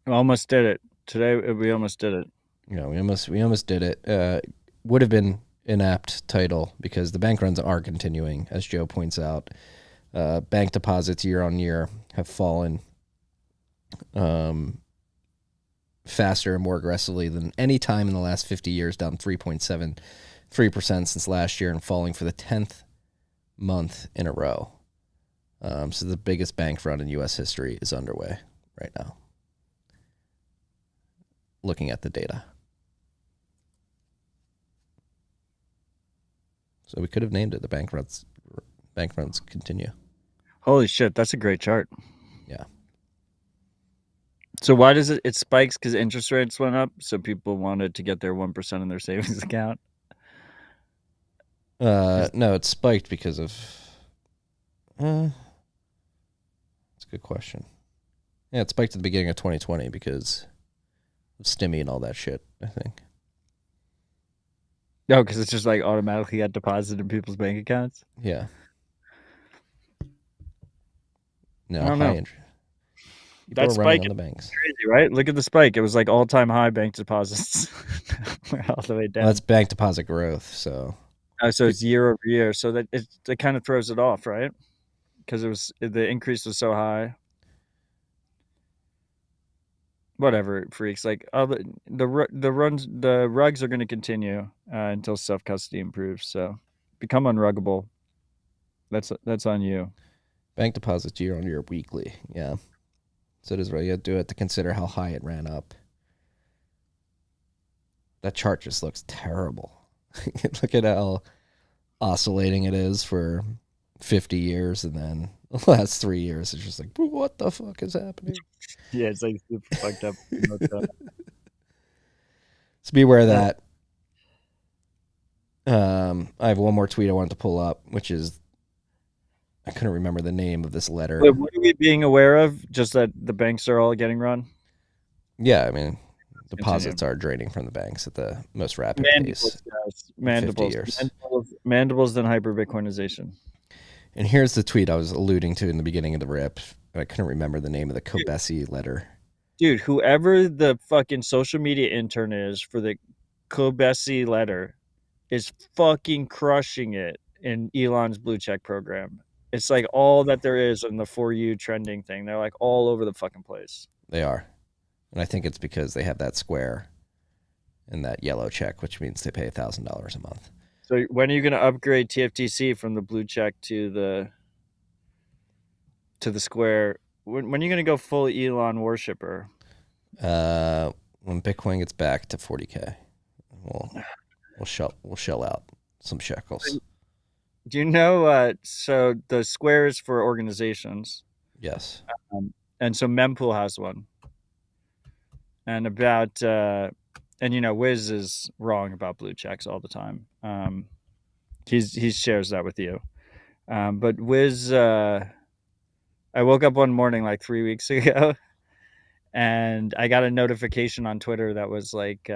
We almost did it. Today we almost did it. Yeah, we almost did it. Would have been an apt title because the bank runs are continuing, as Joe points out. Bank deposits year on year have fallen faster and more aggressively than any time in the last 50 years, down 3.73% since last year and falling for the 10th month in a row. So the biggest bank run in U.S. history is underway right now. Looking at the data. So we could have named it the bank runs continue. Holy shit, that's a great chart. Yeah. So why does it spikes? Because interest rates went up, so people wanted to get their 1% in their savings account? No, it spiked because of... that's a good question. Yeah, it spiked at the beginning of 2020 because of Stimmy and all that shit, I think. No, because it's just like automatically got deposited in people's bank accounts? Yeah. No, I don't high know. interest. That spike on the banks. Crazy, right? Look at the spike. It was like all-time high bank deposits. We're all the way down. Well, that's bank deposit growth, so... So it's year over year. So that it kind of throws it off, right? because the increase was so high. Whatever, freaks. Like the rugs are going to continue until self custody improves. So become unruggable. That's on you. Bank deposits year on year weekly. Yeah. So it is right. You have to do it to consider how high it ran up. That chart just looks terrible. Look at how oscillating it is for 50 years, and then the last 3 years it's just like, what the fuck is happening? Yeah, it's like super fucked up. So be aware of that. I have one more tweet I wanted to pull up, which is, I couldn't remember the name of this letter. Wait, what are we being aware of? Just that the banks are all getting run? Yeah, I mean, deposits are draining from the banks at the most rapid pace. Guys. Mandibles, then hyper Bitcoinization. And here's the tweet I was alluding to in the beginning of the rip. I couldn't remember the name of the Kobesi letter. Dude, whoever the fucking social media intern is for the Kobesi letter is fucking crushing it in Elon's blue check program. It's like all that there is in the For You trending thing. They're like all over the fucking place. They are. And I think it's because they have that square and that yellow check, which means they pay $1,000 a month. So when are you going to upgrade TFTC from the blue check to the square? When are you going to go full Elon worshiper? When Bitcoin gets back to 40K, we'll shell out some shekels. Do you know? So the square is for organizations. Yes. And so Mempool has one. And about and you know, Wiz is wrong about blue checks all the time. He shares that with you. But Wiz, I woke up one morning like 3 weeks ago, and I got a notification on Twitter that was like,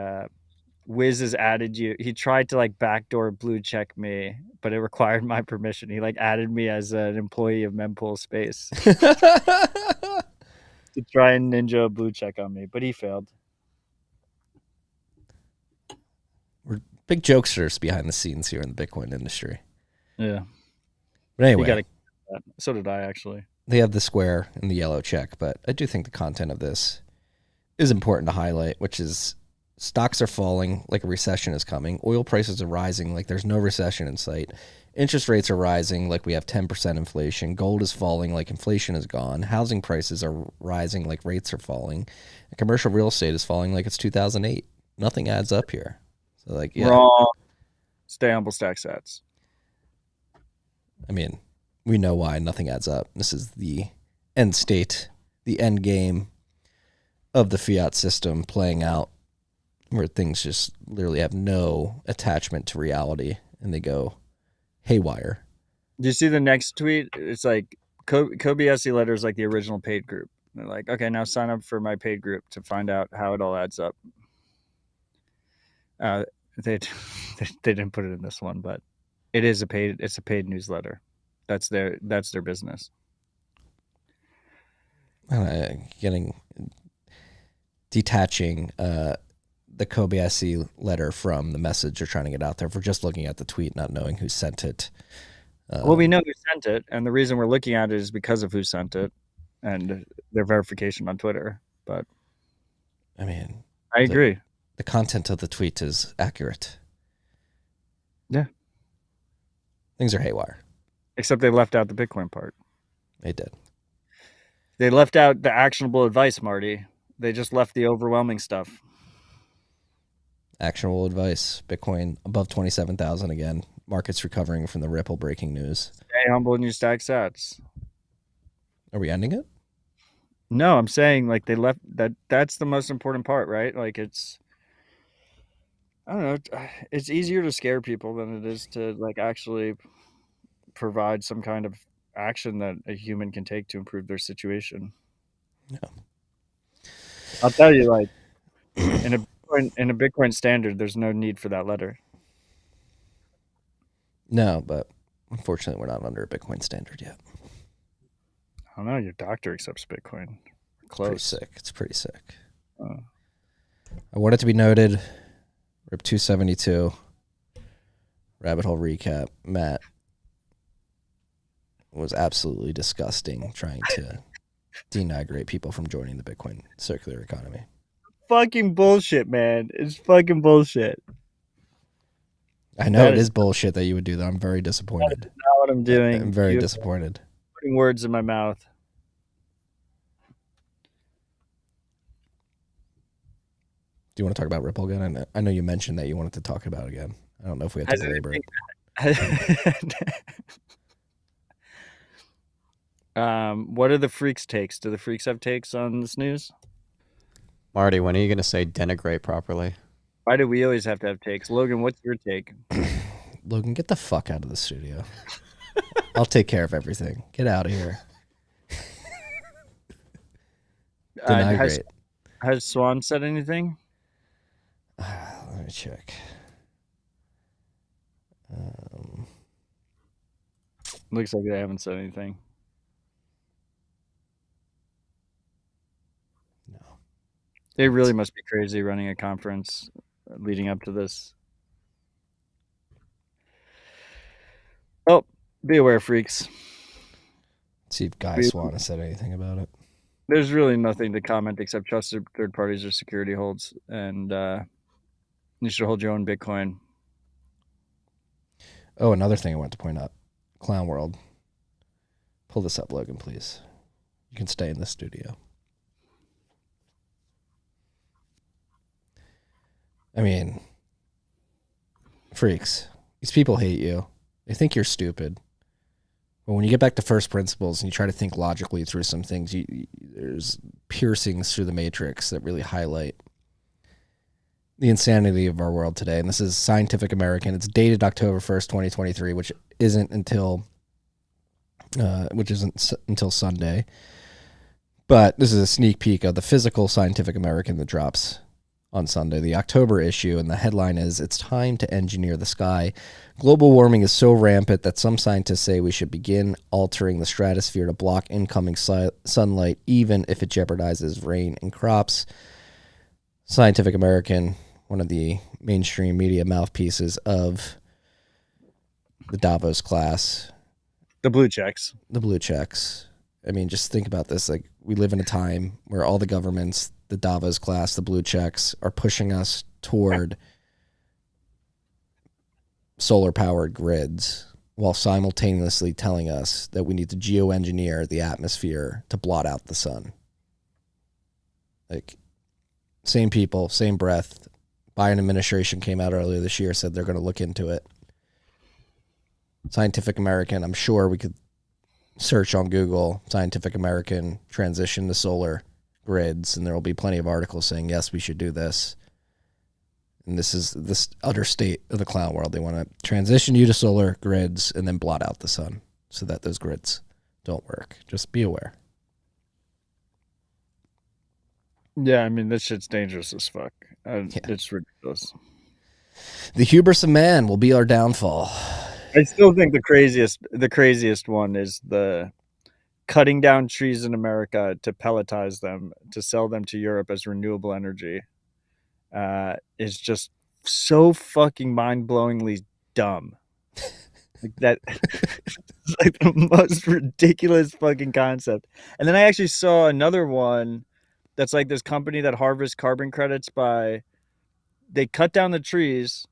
Wiz has added you. He tried to like backdoor blue check me, but it required my permission. He like added me as an employee of Mempool Space to try and ninja a blue check on me, but he failed. We're big jokesters behind the scenes here in the Bitcoin industry. Yeah. But anyway, so did I actually. They have the square and the yellow check, but I do think the content of this is important to highlight, which is stocks are falling like a recession is coming. Oil prices are rising like there's no recession in sight. Interest rates are rising like we have 10% inflation. Gold is falling like inflation is gone. Housing prices are rising like rates are falling. And commercial real estate is falling like it's 2008. Nothing adds up here. So like, yeah. Wrong. Stay humble, stack sats. I mean, we know why nothing adds up. This is the end state, the end game of the fiat system playing out, where things just literally have no attachment to reality and they go haywire. Do you see the next tweet? It's like Kobayashi letter is like the original paid group. They're like, okay, now sign up for my paid group to find out how it all adds up. They didn't put it in this one, but it's a paid newsletter. That's their business. Detaching the Kobayashi letter from the message you're trying to get out there. If we're just looking at the tweet, not knowing who sent it. Well, we know who sent it, and the reason we're looking at it is because of who sent it and their verification on Twitter. But I mean, I agree. The content of the tweet is accurate. Yeah. Things are haywire. Except they left out the Bitcoin part. They did. They left out the actionable advice, Marty. They just left the overwhelming stuff. Actionable advice. Bitcoin above 27,000 again. Markets recovering from the Ripple breaking news. Stay humble and you stack sats. Are we ending it? No, I'm saying like they left that's the most important part, right? Like it's, I don't know, it's easier to scare people than it is to like actually provide some kind of action that a human can take to improve their situation. Yeah. I'll tell you, like in a Bitcoin standard, there's no need for that letter. No, but unfortunately, we're not under a Bitcoin standard yet. I don't know. Your doctor accepts Bitcoin. Close. It's pretty sick. I want it to be noted. RIP 272. Rabbit hole recap. Matt. was absolutely disgusting, trying to denigrate people from joining the Bitcoin circular economy. Fucking bullshit, man. It's fucking bullshit. I know it is bullshit that you would do that. I'm very disappointed. That's not what I'm doing. I'm very disappointed. Putting words in my mouth. Do you want to talk about Ripple again? I know you mentioned that you wanted to talk about it again. I don't know if we have to belabor it. What are the freaks' takes? Do the freaks have takes on this news? Marty, when are you going to say denigrate properly? Why do we always have to have takes? Logan, what's your take? Logan, get the fuck out of the studio. I'll take care of everything. Get out of here. Denigrate. Has Swan said anything? Let me check. Looks like they haven't said anything. No. They really must be crazy running a conference leading up to this. Oh, be aware, freaks. Let's see if Guy Swan has said anything about it. There's really nothing to comment except trusted third parties or security holds, and you should hold your own Bitcoin. Oh, another thing I want to point out. Clown World. Pull this up, Logan, please. You can stay in the studio. I mean, freaks. These people hate you. They think you're stupid. But when you get back to first principles and you try to think logically through some things, there's piercings through the matrix that really highlight the insanity of our world today. And this is Scientific American. It's dated October 1st, 2023, which isn't until Sunday. But this is a sneak peek of the physical Scientific American that drops on Sunday, the October issue, and the headline is, "It's time to engineer the sky. Global warming is so rampant that some scientists say we should begin altering the stratosphere to block incoming sunlight, even if it jeopardizes rain and crops." Scientific American, one of the mainstream media mouthpieces of the Davos class. The blue checks. The blue checks. I mean, just think about this. Like, we live in a time where all the governments, the Davos class, the blue checks, are pushing us toward solar-powered grids while simultaneously telling us that we need to geoengineer the atmosphere to blot out the sun. Like, same people, same breath. Biden administration came out earlier this year, said they're going to look into it. Scientific American, I'm sure we could search on Google, Scientific American transition to solar grids, and there will be plenty of articles saying, yes, we should do this. And this is this utter state of the clown world. They want to transition you to solar grids and then blot out the sun so that those grids don't work. Just be aware. Yeah, I mean, this shit's dangerous as fuck. It's ridiculous. The hubris of man will be our downfall. I still think the craziest one is the cutting down trees in America to pelletize them, to sell them to Europe as renewable energy. Is just so fucking mind-blowingly dumb. Like that, it's like the most ridiculous fucking concept. And then I actually saw another one that's like this company that harvests carbon credits they cut down the trees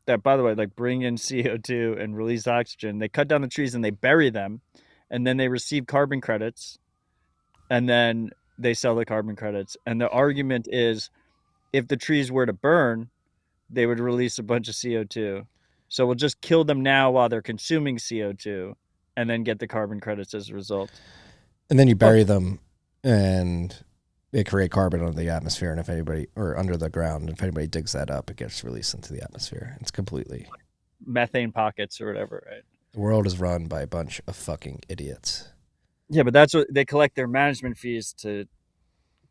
that, by the way, like bring in CO2 and release oxygen. They cut down the trees and they bury them, and then they receive carbon credits, and then they sell the carbon credits. And the argument is, if the trees were to burn, they would release a bunch of CO2. So we'll just kill them now while they're consuming CO2 and then get the carbon credits as a result. And then you bury them and they create carbon under the atmosphere. And if anybody, or under the ground, if anybody digs that up, it gets released into the atmosphere. It's completely methane pockets or whatever, right? The world is run by a bunch of fucking idiots. Yeah, but that's what they collect their management fees to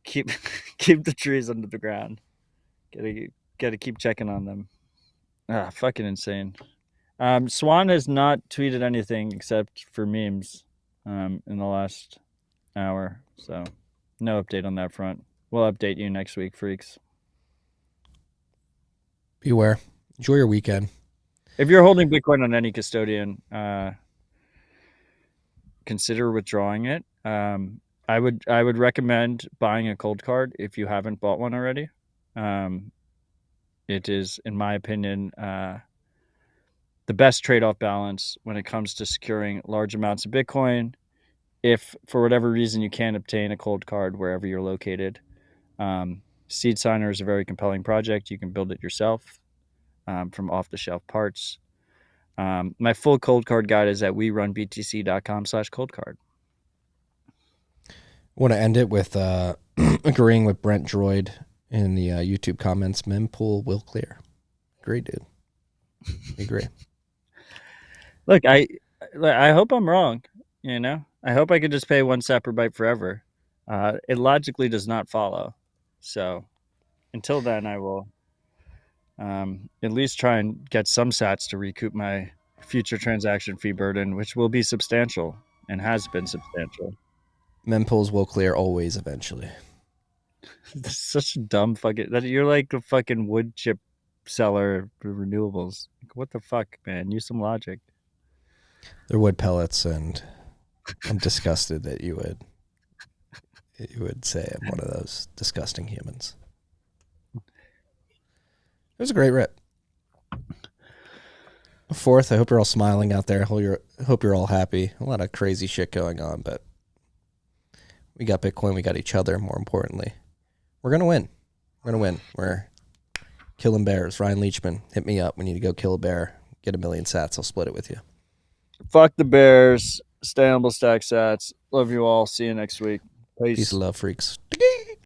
keep the trees under the ground. Gotta keep checking on them. Fucking insane. Swan has not tweeted anything except for memes in the last hour, so no update on that front. We'll update you next week, freaks. Beware. Enjoy your weekend. If you're holding Bitcoin on any custodian, consider withdrawing it. I would recommend buying a cold card if you haven't bought one already. It is, in my opinion, the best trade-off balance when it comes to securing large amounts of Bitcoin. If for whatever reason you can't obtain a cold card wherever you're located, Seed Signer is a very compelling project. You can build it yourself from off-the-shelf parts. My full cold card guide is at werunbtc.com/coldcard. I want to end it with agreeing with Brent Droid in the YouTube comments. Mempool will clear. Agree, dude. Agree. Look, I hope I'm wrong. You know, I hope I could just pay 1 sat per byte forever. It logically does not follow. So until then, I will at least try and get some sats to recoup my future transaction fee burden, which will be substantial and has been substantial. Mempools will clear always eventually. This is such a dumb fucking... You're like a fucking wood chip seller for renewables. Like, what the fuck, man? Use some logic. They're wood pellets, and I'm disgusted that you would say I'm one of those disgusting humans. It was a great rip. 4th, I hope you're all smiling out there. I hope you're all happy. A lot of crazy shit going on, but we got Bitcoin. We got each other, more importantly. We're going to win. We're going to win. We're killing bears. Ryan Leachman, hit me up. We need to go kill a bear. Get 1 million sats. I'll split it with you. Fuck the bears. Stay humble, stack sats. Love you all. See you next week. Peace. Peace of love, freaks.